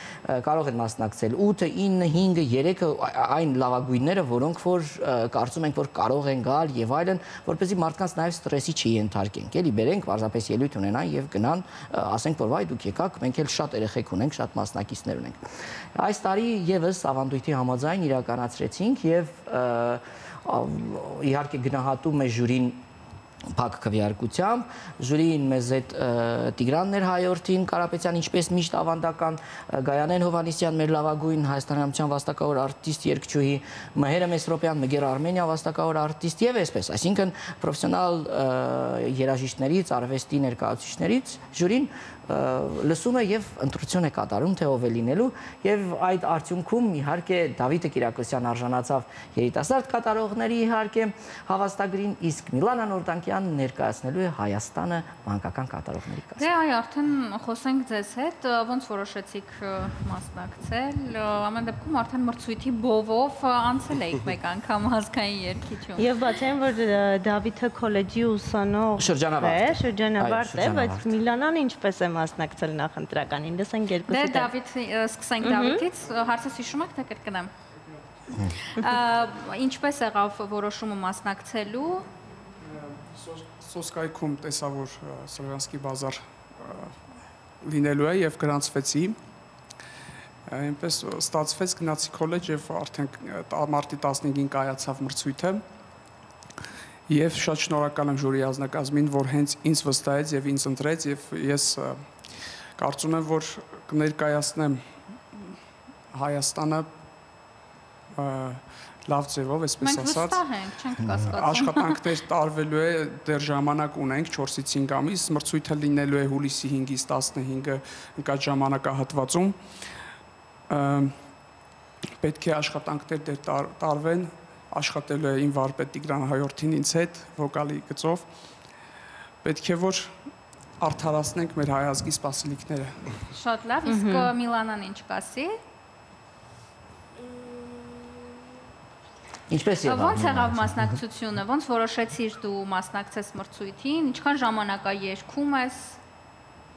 կարող են մասնակցել 8, 9, 5, 3 այն լավագույնները, որոնք որ կարծում ենք, որ կարող են գալ եւ այլն, որպեսզի մարդկանց նաև ստրեսի չի ենթարկենք, էլի բերենք, պարզապես ելույթ ունենան եւ գնան, ասենք, որ վայ դուք եկաք, մենք էլ շատ երեխեք ունենք, շատ մասնակիցներ ունենք։ Այս տարի եւս ավանդույթի համաձայն իրականացրեցինք եւ իհարկե գնահատում է ժյուրին փակ քվեարկությամբ, ժյուրին մեզ այդ Տիգրաններ Հայորդին, Կարապետյան, ինչպես միշտ ավանդական Գայանեն Հովհաննիսյան, մեր լավագույն հայաստանյան վաստակավոր արտիստ, երգչուհի, Մհերը Մեսրոպյան, Մգեր Արմենիա վաստակավոր արտիստ եւ այսպես, այսինքն պրոֆեսիոնալ երաժիշտներից, արվեստի ներկայացուցիչներից ժյուրին լսում է եւ ընտրություն է կատարում, թե ով է լինելու եւ այդ արդյունքում իհարկե Դավիթը Կիրակոսյան արժանացավ երիտասարդ կատարողների իհարկե հավաստագրին, իսկ Միլանա Նորդանկյանը ներկայացնելու է Հայաստանը մանկական կատարողների կազմում։ Դե այ արդեն խոսենք ձեզ հետ, ոնց որոշեցիք մասնակցել, ամեն դեպքում արդեն մրցույթի բովով անցել եք մեկ անգամ ազգային երգիչում։ Եվ բացի այն, որ Դավիթը քոլեջի ուսանող շրջանավարտ է, բայց Միլանան ինչպես է մասնակցել նախընտրականին, լսենք երկուսը։ Դե Դավիթ, սկսենք Դավիթից, հարցս հիշում եք, թե կրկնեմ։ Ինչպես եղավ որոշումը մասնակցելու։ Սոսկայքում տեսա, որ Սլովյանսկի բազար լինելու է եւ գրանցվեցի։ Այնպես ստացվեց, գնացի քոլեջ եւ արդեն մարտի 15-ին կայացավ մրցույթը։ Եվ շատ շնորհակալ եմ ժյուրի ազնագազմին, որ հենց ինձ վստահեց եւ ինձ ընտրեց եւ ես կարծում եմ, որ կներկայացնեմ Հայաստանը լավ ձևով, այսպես ասած։ Մենք վստահ ենք, չենք կասկածում։ Աշխատանքներ տարվելու է, դեռ ժամանակ ունենք 4-ից 5 ամիս, մրցույթը լինելու է հուլիսի 5-ից 15-ը ընկած ժամանակահատվածում։ Պետք է աշխատանքներ դեռ տարվեն, աշխատելու է իմ վարպետ Տիգրան Հայորդին ինձ հետ, վոկալի գծով։ Պետք է որ արդարացնենք մեր հայ ազգի սպասելիքները։ Շատ լավ, իսկ Միլանան ինչ կասի։ Ինչպես եղավ։ Ոնց եղավ մասնակցությունը, ոնց որոշեցիր дու մասնակցես մրցույթին, ինչքան ժամանակ է երգում ես։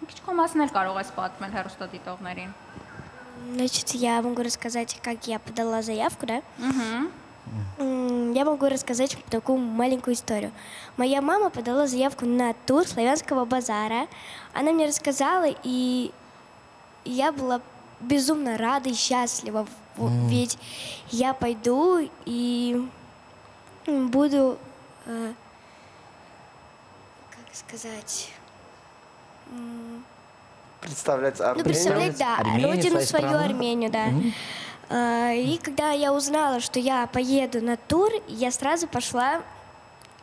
Մի քիչ կոմասնել կարող ես պատմել հեռուստադիտողներին։ Значит, я могу рассказать, как я подала заявку, да? Я могу рассказать такую маленькую историю. Моя мама подала заявку на тур Славянского базара. Она мне рассказала, и я была безумно рада и счастлива. Ведь я пойду и буду, как сказать... Представлять Армению. Ну, представлять, да, родину свою Армению, да. И когда я узнала, что я поеду на тур, я сразу пошла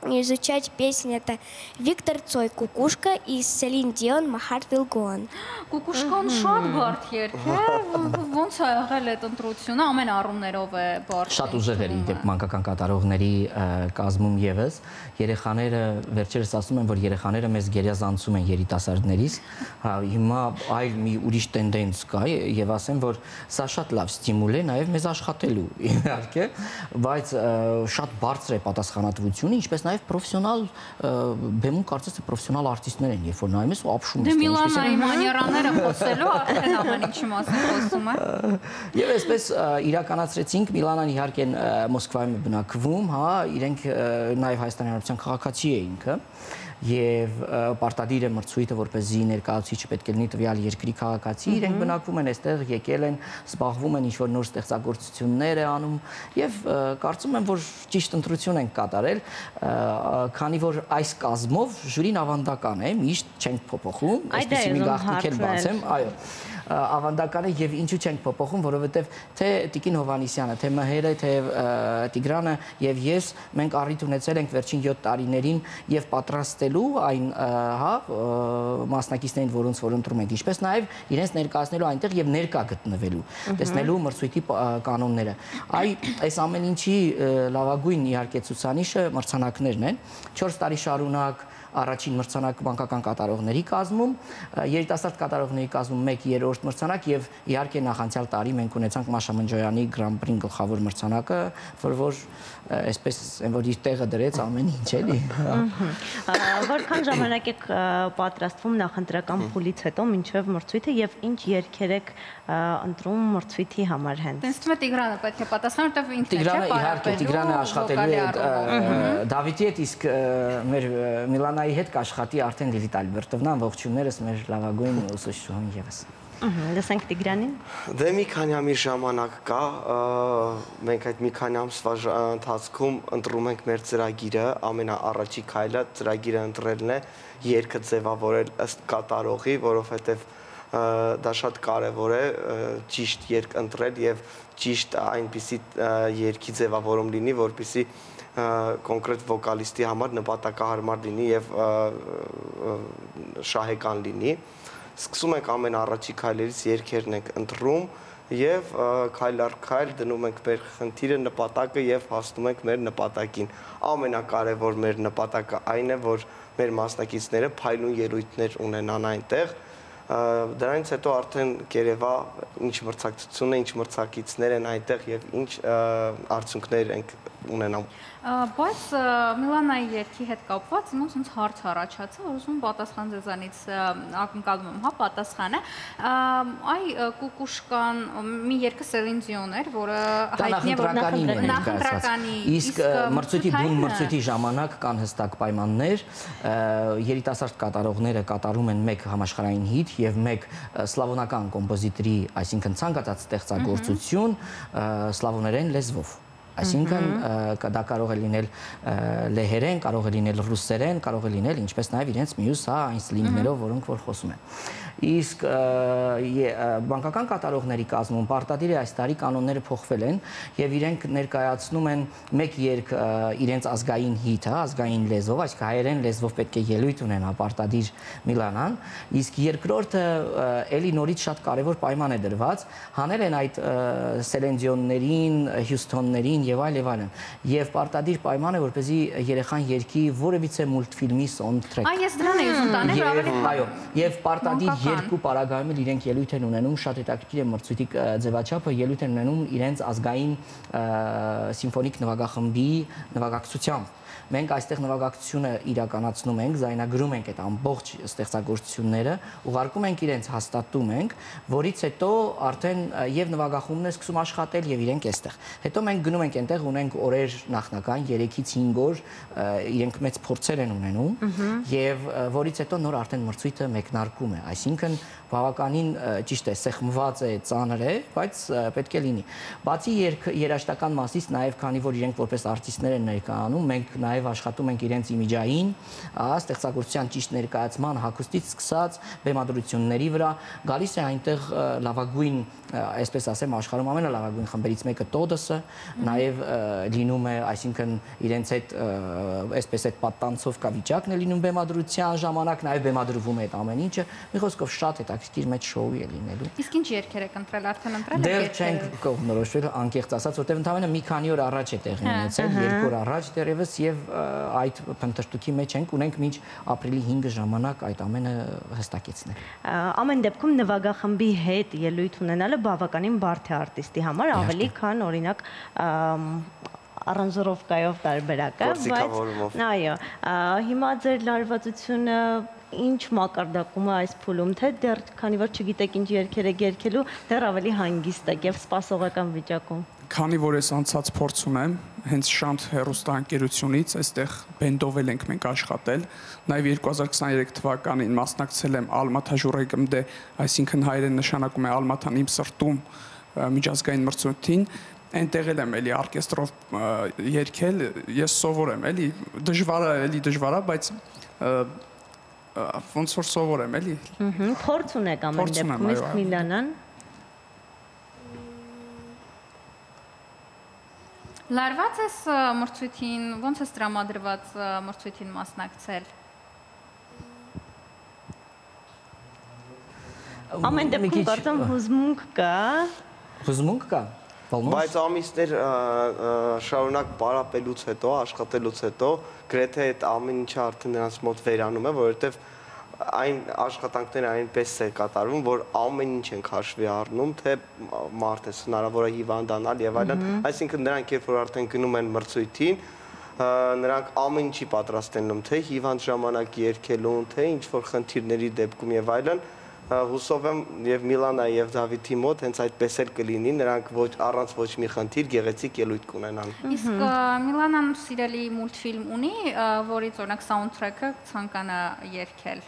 изучать песни. Это Виктор Цой «Кукушка» и Селин Дион «My Heart Will Go On». Կուկուշկան շատ բարդ երգ է, ոնց է եղել այդ ընտրությունը, ամեն առումներով է բարդ։ Շատ ուժեղ էր իդեպ մանկական կատարողների կազմում եւս, երեխաները վերջերս ասում են, որ երեխաները մեզ գերազանցում են երիտասարդներից, հիմա այլ մի ուրիշ տենդենս կա եւ ասեմ, որ սա շատ լավ ստիմուլ է նաեւ մեզ աշխատելու, իհարկե, բայց շատ բարձր է պատասխանատվությունը, ինչպես նաեւ պրոֆեսիոնալ բեմում կարծես թե պրոֆեսիոնալ արտիստներ են, երբ որ նայում ես ու ապշում ես։ Դե Միլանայի մանիերաները խոսելու արդեն ամեն ինչի մասին խոսում է։ Եվ այսպես իրականացրեցինք, Միլանան իհարկե Մոսկվայում է բնակվում, հա, իրենք նաև Հայաստանի Հանրապետության քաղաքացի է ինքը, եւ պարտադիր է մրցույթը որպեսզի ներկայացուցիչը պետք է լինի տվյալ երկրի քաղաքացի, իրենք բնակվում են այստեղ, եկել են, զբաղվում են ինչ-որ նոր ստեղծագործություններ է անում եւ կարծում եմ, որ ճիշտ ընտրություն են կատարել, քանի որ այս կազմով ժյուրին ավանդական է, միշտ չենք փոփոխում, այսպեսի մի գաղտնիք էլ բացեմ, այո, ավանդական է եւ ինչու չենք փոփոխում, որովհետեւ թե Տիկին Հովհաննիսյանը, թե Մհերը, թե Տիգրանը եւ ես մենք առիթ ունեցել ենք վերջին 7 տարիներին եւ պատրաստելու այն, հա, մասնակիցներին, որոնց որ ընտրում ենք, ինչպես նաեւ իրենց ներկայացնելու այնտեղ եւ ներկա գտնվելու, տեսնելու մրցույթի կանոնները։ Այս ամեն ինչի լավագույն իհարկե ցուցանիշը մրցանակներն են։ 4 տարի շարունակ առաջին մրցանակ մանկական կատարողների կազմում, երիտասարդ կատարողների կազմում 1/3 մրցանակ եւ իհարկե նախանցյալ տարի մենք ունեցանք Մաշա Մնջոյանի Grand Prix գլխավոր մրցանակը, որ այսպես որ իր տեղը դրեց ամեն ինչ էլի։ Որքան ժամանակ եք պատրաստվում նախընտրական փուլից հետո մինչև մրցույթը եւ ինչ երգեր եք ընտրում մրցույթի համար հենց։ Տեսնում եք Տիգրանը պետք է պատասխանի, որտեղ ինքն է, չէ՞, իհարկե Տիգրանը աշխատելու է Դավիթի հետ, իսկ մեր Միլանայի հետ կաշխատի արդեն Լիլիթ Ալբերտովնան, ողջույններս մեր լավագույն ուսուցչուհին եւս։ Լսենք Տիգրանին։ Դե մի քանի ամիս ժամանակ կա, մենք այդ մի քանի ամսվա ընթացքում ընտրում ենք մեր ծրագիրը, ամենաառաջի քայլը ծրագիրը ընտրելն է, երգը ձևավորել ըստ կատարողի, որովհետև դա շատ կարևոր է ճիշտ երգ ընտրել եւ ճիշտ այնպիսի երգի ձևավորում լինի, որպեսզի կոնկրետ վոկալիստի համար նպատակահարմար լինի եւ շահեկան լինի։ Սկսում ենք ամենաառաջի քայլերից երգերն ենք ընտրում եւ քայլ առ քայլ դնում ենք մեր խնդիրը, նպատակը եւ հասնում ենք մեր նպատակին։ Ամենակարևոր մեր նպատակը այն է, որ մեր մասնակիցները փայլուն ելույթներ ունենան այնտեղ։ Դրանից հետո արդեն կերևա ինչ մրցակցություն է, ինչ մրցակիցներ են այնտեղ եւ ինչ արդյունքներ ենք ունենամ։ Բայց Միլանայի երգի հետ կապված ինձ հարց առաջացա, որ ուզում պատասխան ձեզանից ակնկալում եմ, հա, պատասխանը։ Այ Կուկուշկան մի երգը Սելին Դիոն էր, որը հայտնի է, որ նախընտրականի, իսկ մրցույթի բուն մրցույթի ժամանակ կան հստակ պայմաններ, երիտասարդ կատարողները կատարում են մեկ համաշխարհային հիթ եւ մեկ սլավոնական կոմպոզիտորի, այսինքն ցանկացած ստեղծագործություն սլավոներեն լեզվով։ Այսինքն դա կարող է լինել լեհերեն, կարող է լինել ռուսերեն, կարող է լինել ինչպես նաև իրենց մյուս այն սլինգներով, որոնք որ խոսում են։ Իսկ բանկական կատարողների կազմում պարտադիր է այս տարի կանոնները փոխվել են եւ իրենք ներկայացնում են մեկ երգ իրենց ազգային հիթը, ազգային լեզվով, այսինքն հայերեն լեզվով պետք է ելույթ ունենա պարտադիր Միլանան, իսկ երկրորդը էլի նորից շատ կարևոր պայման է դրված, հանել են այդ սելենդիոններին, հյուսթոններին եւ այլն, եւ պարտադիր պայման է, որպեսզի երեխան երգի որևիցե մուլտֆիլմի soundtrack։ Այ ես դրան էի ուզում տանել, ավելի այո, եւ պարտադիր երկու պարագայում իրենք ելույթ են ունենում, շատ հետաքրքիր է մրցույթի ձևաչափը, ելույթ են ունենում իրենց ազգային սիմֆոնիկ նվագախմբի նվագակցությամբ։ Մենք այստեղ նվագակցությունը իրականացնում ենք, զայնագրում ենք այդ ամբողջ ստեղծագործությունները, ուղարկում ենք իրենց, հաստատում ենք, որից հետո արդեն եւ նվագախումբն է սկսում աշխատել եւ իրենք այստեղ։ Հետո մենք գնում ենք այնտեղ, ունենք օրեր նախնական 3-ից 5 օր, իրենք մեծ փորձեր են ունենում եւ որից հետո նոր արդեն մրցույթը մեկնարկում է, այսինքն բավականին ճիշտ է, սեղմված է, ծանր է, բայց պետք է լինի։ Բացի երաժշտական մասից նաեւ քանի որ իրենք որպես արտիստներ են ներկայանում, մենք նաեւ աշխատում ենք իրենց իմիջային, ստեղծագործության ճիշտ ներկայացման, հագուստից սկսած բեմադրությունների վրա, գալիս է այնտեղ լավագույն, այսպես ասեմ, աշխարհում ամենալավագույն խմբերից մեկը Տոդոսը, նաեւ լինում է, այսինքն իրենց հետ այսպես այդ պատտանցով կա վիճակն է լինում բեմադրության ժամանակ, նաեւ բեմադրվում է այդ ամեն ինչը, մի խոսքով շատ հետաքրքիր մեծ շոու է լինելու։ Իսկ ինչ երգեր եք ընտրել, արդեն ընտրել եք։ Դեռ չենք կողմնորոշվել, անկեղծ ասած, որտեղ ընդամենը մի քանի օր առաջ է տեղի ունեցել, 2 օր առաջ դեռևս եւ այդ փնտրտուքի մեջ ունենք մինչ ապրիլի 5-ը ժամանակ այդ ամենը հստակեցնել։ Ամեն դեպքում նվագախմբի հետ ելույթ ունենալը բավականին բարդ է արտիստի համար, ավելի քան օրինակ առանձնովկայով տարբերակը, բայց այո, հիմա ձեր լարվածությունը ինչ մակարդակում է այս փուլում, թե դեռ քանի որ չգիտեք ինչ երգեր եք երգելու, դեռ ավելի հանգիստ եք եւ սպասողական վիճակում։ Քանի որ ես անցած փորձ ունեմ, հենց Շանթ հեռուստաընկերությունից այստեղ բենդով ենք մենք աշխատել, նաև 2023 թվականին մասնակցել եմ Ալմաթա ժուրեգմդե, այսինքն հայերեն նշանակում է Ալմաթան իմ սրտում միջազգային մրցույթին, այնտեղ եմ էլի օրկեստրով երգել, ես սովոր եմ էլի, դժվար է, բայց ոնց որ սովոր եմ էլի։ Փորձ ունեք ամեն դեպքում, իսկ Միլանան Լարված ես մրցույթին, ոնց ես տրամադրված մրցույթին մասնակցել։ Ամեն դեպքում կարծեմ հուզմունք կա։ Հուզմունք կա։ Բայց ամիսներ շարունակ պարապելուց հետո, աշխատելուց հետո, գրեթե այդ ամեն ինչը արդեն նրանց մոտ վերանում է, որովհետև այն աշխատանքները այնպես է կատարվում, որ ամեն ինչ ենք հաշվի առնում, թե մարդես հնարավոր է հիվանդանալ եւ այլն, այսինքն նրանք երբ որ արդեն գնում են մրցույթին, նրանք ամեն ինչի պատրաստ են լինում, թե հիվանդ ժամանակ երգելուն, թե ինչ որ խնդիրների դեպքում եւ այլն, հուսով եմ եւ Միլանայի եւ Դավիթի մոտ հենց այդպես էլ կլինի, նրանք առանց ոչ մի խնդիր գեղեցիկ ելույթ կունենան։ Իսկ Միլանան սիրելի մուլտֆիլմ ունի, որից օրինակ սաունդթրեքը ցանկանա երգել։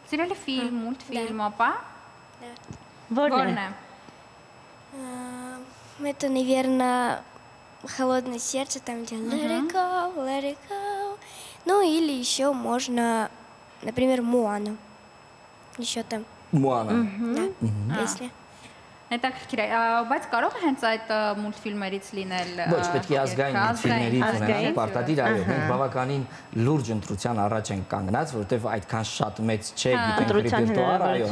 Սիրելի ֆիլմ, մուլտֆիլմ, ապա Որն է։ Это, наверное, «Холодное сердце», там где let it go. Ну, или еще можно, например, «Моана». Еще там. Moana. Да, песня. Հետաքրքիր է, բայց կարող է հենց այդ մուլտֆիլմերից լինել Ոչ, պետք է ազգային մուլտֆիլմերից ունենալ պարտադիր, այո, մենք բավականին լուրջ ընտրության առաջ ենք կանգնած, որովհետև այդքան շատ մեծ չէ, գիտենք ռեպերտուար, այո,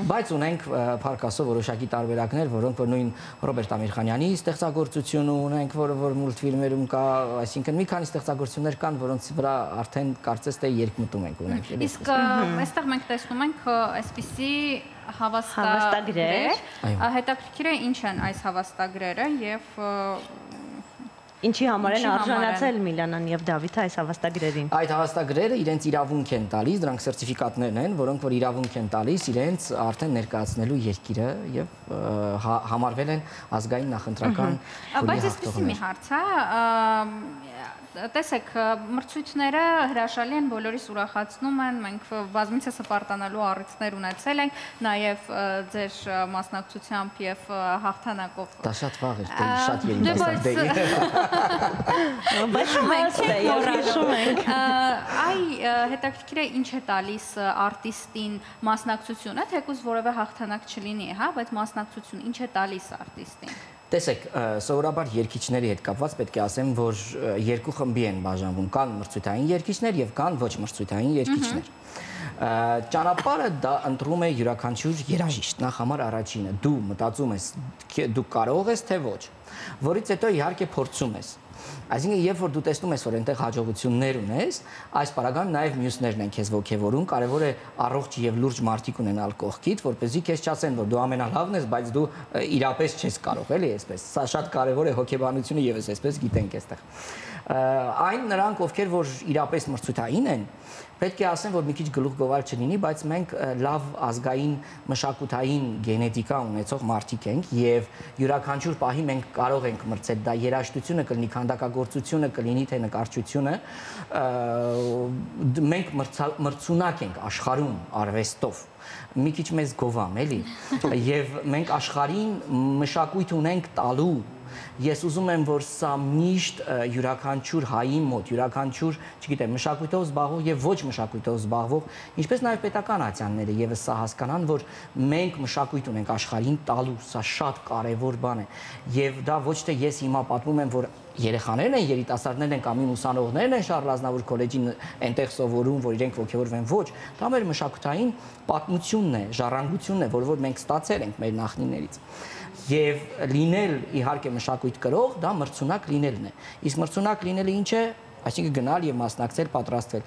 բայց ունենք փառք Աստծո որոշակի տարբերակներ, որոնք որ նույն Ռոբերտ Ամիրխանյանի ստեղծագործությունը ունենք, որ մուլտֆիլմերում կա, այսինքն մի քանի ստեղծագործություններ կան, որոնց վրա արդեն կարծես թե երկմտում ենք ունենք։ Իսկ այստեղ մենք տեսնում ենք այսպիսի հավաստագրեր, հետաքրքիր է ինչ են այս հավաստագրերը եւ ինչի համար են արժանացել Միլանան եւ Դավիթը այս հավաստագրերին։ Այդ հավաստագրերը իրենց իրավունք են տալիս, դրանք սերտիֆիկատներն են, որոնք որ իրավունք են տալիս իրենց արդեն ներկայացնելու երկիրը եւ համարվել են ազգային նախընտրական փուլի հաղթողներ։ Բայց այսպեսի մի հարց է, տեսեք, մրցույթները հրաշալի են, բոլորիս ուրախացնում են, մենք բազմիցս հպարտանալու առիթներ ունեցել ենք, նաև ձեր մասնակցությամբ եւ հաղթանակով։ Դա շատ վաղ էր, շատ երիտասարդ էի։ Այ հետաքրքիր է ինչ է տալիս արտիստին մասնակցությունը, թեկուզ որևէ հաղթանակ չլինի, հա, բայց մասնակցություն ինչ է տալիս արտիստին։ Տեսեք, սովորաբար երգիչների հետ կապված պետք է ասեմ, որ երկու խմբի են բաժանվում, կան մրցույթային երգիչներ եւ կան ոչ մրցույթային երգիչներ։ Ճանապարհը դա ընտրում է յուրաքանչյուր երաժիշտ, նախ համար առաջինը, դու մտածում ես, դու կարող ես թե ոչ, որից հետո իհարկե փորձում ես։ Այսինքն, երբ որ դու տեսնում ես, որ այնտեղ հաջողություններ ունես, այս պարագան նաև մյուսներն են քեզ ոգևորում, կարևոր է առողջ եւ լուրջ մարդիկ ունենալ կողքիդ, որպեսզի քեզ չասեն, որ դու ամենալավն ես, բայց դու իրապես չես կարող, էլի այսպես։ Սա շատ կարևոր է հոգեբանությունը եւս այսպես գիտենք այստեղ։ Այն նրանք, ովքեր որ իրապես մրցութային են, պետք է ասեմ, որ մի քիչ գլուխ գովալ չլինի, բայց մենք լավ ազգային մշակութային գենետիկա ունեցող մարդիկ ենք եւ յուրաքանչյուր պահի մենք կարող ենք մրցել, դա երաժշտությունը կլինի, քանդակագործությունը կլինի, թե նկարչությունը, մենք մրցունակ ենք աշխարհում արվեստով, մի քիչ մեզ գովամ, էլի, եւ մենք աշխարհին մշակույթ ունենք տալու։ Ես ուզում եմ, որ սա միշտ յուրաքանչյուր հայի մոտ, յուրաքանչյուր, չգիտեմ, մշակույթով զբաղվող եւ ոչ մշակույթով զբաղվող, ինչպես նաեւ պետական ատյանները եւս սա հասկանան, որ մենք մշակույթ ունենք աշխարհին տալու, սա շատ կարեւոր բան է։ Եվ դա ոչ թե ես հիմա պատմում եմ, որ երեխաներն են, երիտասարդներն են կամ իմ ուսանողներն են Շարլ Ազնավուր քոլեջին այնտեղ սովորում, որ իրենք ոգևորվեն, ոչ, դա մեր մշակութային պատմությունն է, ժառանգությունն է, որ մենք ստացել ենք մեր նախնիներից։ Եվ լինել իհարկե մշակույթ կրող, դա մրցունակ լինելն է։ Իսկ մրցունակ լինելը ինչ է, այսինքն գնալ եւ մասնակցել, պատրաստվել։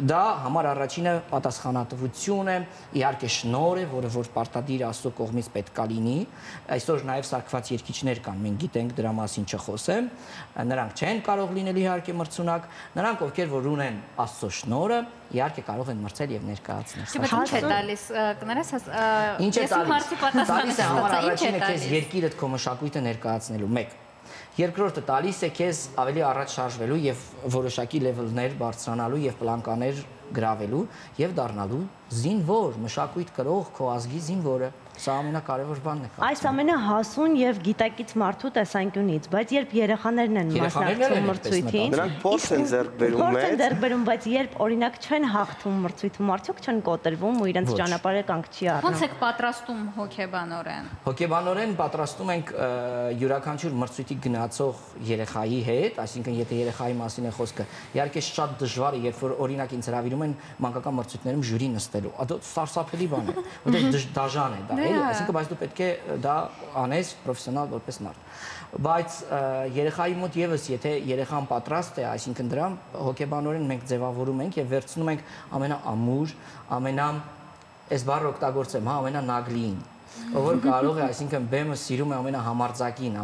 Դա համար առաջինը պատասխանատվություն է, իհարկե շնորհ է, որը որ պարտադիր Աստծո կողմից պետք է լինի։ Այսօր նաեւ սարքված երգիչներ կան, մենք գիտենք դրա մասին չխոսեմ, նրանք չեն կարող լինել իհարկե մրցունակ, նրանք ովքեր որ ունեն Աստծո շնորհը, իհարկե կարող են մրցել եւ ներկայացնել։ Ինչ է տալիս, կներես, ինչ է տալիս համար առաջինը քեզ երկիրդ քո մշակույթը ներկայացնելու 1 Երկրորդը տալիս է քեզ ավելի առաջ շարժվելու եւ որոշակի լեվելներ բարձրանալու եւ պլանկաներ գրավելու եւ դառնալու զինվոր, մշակույթ կրող քո ազգի զինվորը։ Սա ամենակարևոր բանն է։ Այս ամենը հասուն եւ գիտակից մարդու տեսանկյունից, բայց երբ երեխաներն են մասնակցում մրցույթին, նրանք փորձ են ձեռք բերում, բայց երբ օրինակ չեն հաղթում մրցույթում, արդյոք չեն կոտրվում ու իրենց ճանապարհը կանգ չի առնում։ Ոնց եք պատրաստում հոգեբանորեն։ Հոգեբանորեն պատրաստում ենք յուրաքանչյուր մրցույթի գնացող երեխայի հետ, այսինքն եթե երեխայի մասին է խոսքը, իհարկե շատ դժվար է, երբ որ օրինակ ինձ հրավիրում են մանկական մրցույթներում ժյուրի նստելու, դա սարսափելի բան է, որտեղ դաժան է դա, էլի, այսինքն բայց դու պետք է դա անես պրոֆեսիոնալ որպես մարդ։ Բայց երեխայի մոտ եւս եթե երեխան պատրաստ է, այսինքն դրան հոգեբանորեն մենք ձևավորում ենք եւ վերցնում ենք ամենաամուր, այս բառը օգտագործեմ, հա, ամենանագլին, որ կարող է, այսինքն բեմը սիրում է ամենահամարձակին,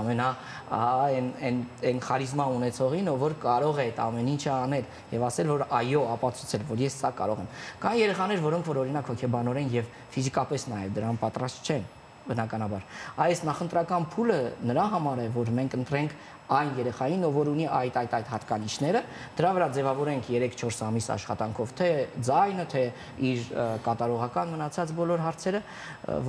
այն խարիզմա ունեցողին, որ կարող է այդ ամեն ինչը անել եւ ասել, որ այո, ապացուցել, որ ես սա կարող եմ։ Կան երեխաներ, որոնք որ օրինակ հոգեբանորեն եւ ֆիզիկապես նաեւ դրան պատրաստ չեն։ բնականաբար։ Այս նախընտրական փուլը նրա համար է, որ մենք ընտրենք այն երեխային, որ ունի այդ հատկանիշները, դրա վրա ձևավորենք 3-4 ամիս աշխատանքով թե ձայնը, թե իր կատարողական մնացած բոլոր հարցերը,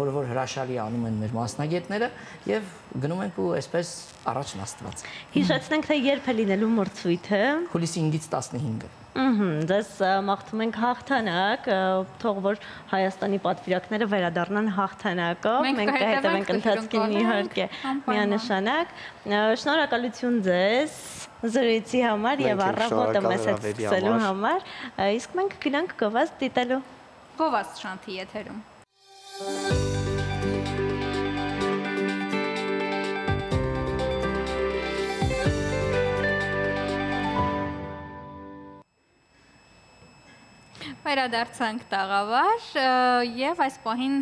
որ հրաշալի անում են մեր մասնագետները եւ գնում ենք ու այսպես առաջ նստված։ Հիշեցնենք, թե երբ է լինելու մրցույթը։ Հուլիսի 5-ից 15-ը։ Ձեզ մաղթում ենք հաղթանակ, թող որ Հայաստանի պատվիրակները վերադառնան հաղթանակով, մենք կհետևենք ընթացքին իհարկե միանշանակ։ Շնորհակալություն ձեզ զրույցի համար եւ առավոտը մեզ հետ սկսելու համար, իսկ մենք գնանք գովազդ դիտելու։ Գովազդ Շանթի եթերում։ Վերադարձանք տաղավար եւ այս պահին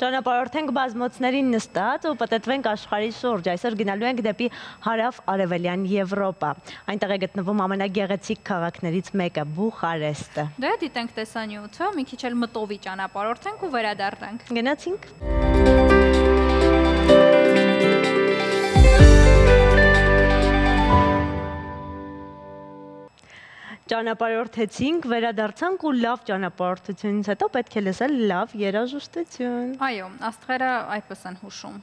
ճանապարհորդենք բազմոցներին նստած ու պատտվենք աշխարհի շուրջ։ Այսօր գնալու ենք դեպի հարավ-արևելյան Եվրոպա։ Այնտեղ է գտնվում ամենագեղեցիկ քաղաքներից մեկը՝ Բուխարեստը։ Դե դիտենք տեսանյութը, մի քիչ էլ մտովի ճանապարհորդենք ու վերադառնանք։ Գնացինք։ Ճանապարհորդեցինք, վերադարձանք ու լավ ճանապարհորդությունից հետո պետք է լսել լավ երաժշտություն։ Այո, աստղերը այդպես են հուշում։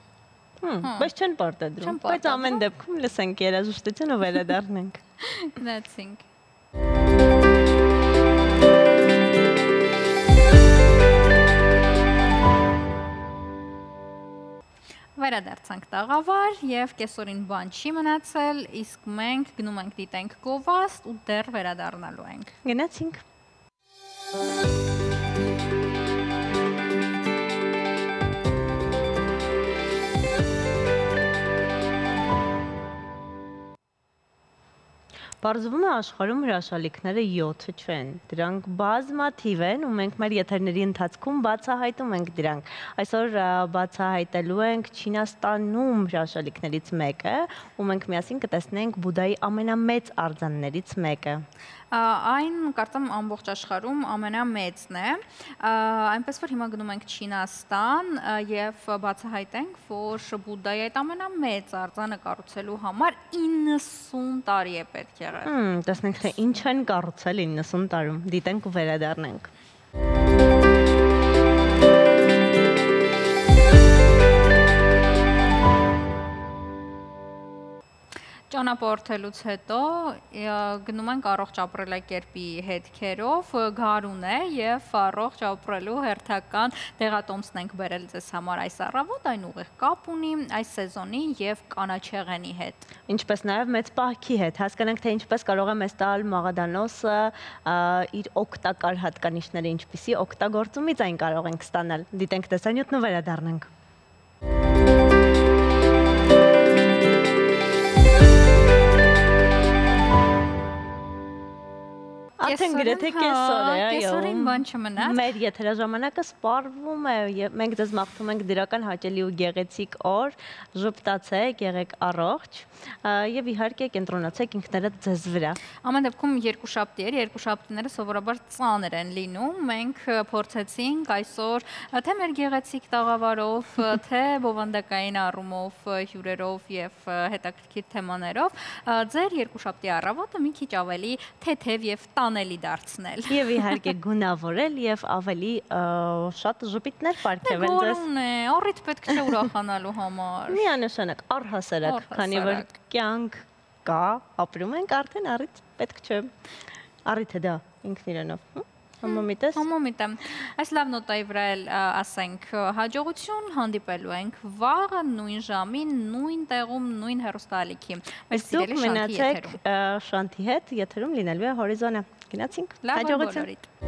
Բայց չեն պարտադրում, բայց ամեն դեպքում լսենք երաժշտություն ու վերադառնանք։ Գնացինք։ Վերադարձանք տաղավար եւ կեսօրին բան չի մնացել, իսկ մենք գնում ենք դիտենք գովազդ ու դեռ վերադառնալու ենք։ Գնացինք։ Պարզվում է աշխարհում հրաշալիքները 7 չեն, դրանք բազմաթիվ են ու մենք մեր եթերների ընթացքում բացահայտում ենք դրանք։ Այսօր բացահայտելու ենք Չինաստանում հրաշալիքներից մեկը ու մենք միասին կտեսնենք Բուդդայի ամենամեծ արձաններից մեկը։ Այն կարծեմ ամբողջ աշխարհում ամենամեծն է, այնպես որ հիմա գնում ենք Չինաստան եւ բացահայտենք, որ Բուդդայի այդ ամենամեծ արձանը կառուցելու համար 90 տարի է պետք եղել։ Տեսնենք թե ինչ են կառուցել 90 տարում, դիտենք ու վերադառնանք։ Ճանապարհորդելուց հետո գնում ենք առողջ ապրելակերպի հետքերով, գարուն է եւ առողջ ապրելու հերթական դեղատոմսն ենք բերել ձեզ համար այս առավոտ, այն ուղիղ կապ ունի այս սեզոնի եւ կանաչեղենի հետ։ Ինչպես նաեւ մեծ պահքի հետ, հասկանանք թե ինչպես կարող է մեզ տալ մաղադանոսը իր օգտակար հատկանիշները, ինչպիսի օգտագործումից այն կարող ենք ստանալ։ Դիտենք տեսանյութն ու վերադառնանք։ Արդեն գրեթե կեսօր է, այո։ Կեսօրին բան չմնաց։ Մեր եթերաժամանակը սպառվում է եւ մենք ձեզ մաղթում ենք դրական հաճելի ու գեղեցիկ օր, ժպտացեք, եղեք առողջ եւ իհարկե կենտրոնացեք ինքներդ ձեզ վրա։ Ամեն դեպքում երկուշաբթի էր, երկուշաբթիները սովորաբար ծանր են լինում։ Մենք փորձեցինք այսօր թե մեր գեղեցիկ տաղավարով, թե բովանդակային առումով, հյուրերով եւ հետաքրքիր թեմաներով ձեր երկուշաբթի առավոտը մի քիչ ավելի թեթև եւ տանելի դարձնել։ Եվ իհարկե գունավորել եւ ավելի շատ ժպիտներ պարգևել ձեզ։ Գորուն է, առիթ պետք չէ ուրախանալու համար։ Միանշանակ առհասարակ, քանի որ կյանք կա, ապրում ենք, արդեն առիթ պետք չէ։ Առիթը դա ինքն իրանով։ Համոմիտ ես։ Համոմիտ եմ։ Այս լավ նոտայի վրա էլ ասենք հաջողություն, հանդիպելու ենք վաղը նույն ժամին, նույն տեղում, նույն հեռուստաալիքի։ Դուք մնացեք Շանթի հետ, եթերում լինելու է Հորիզոնը։ Գնացինք։ Հաջողություն։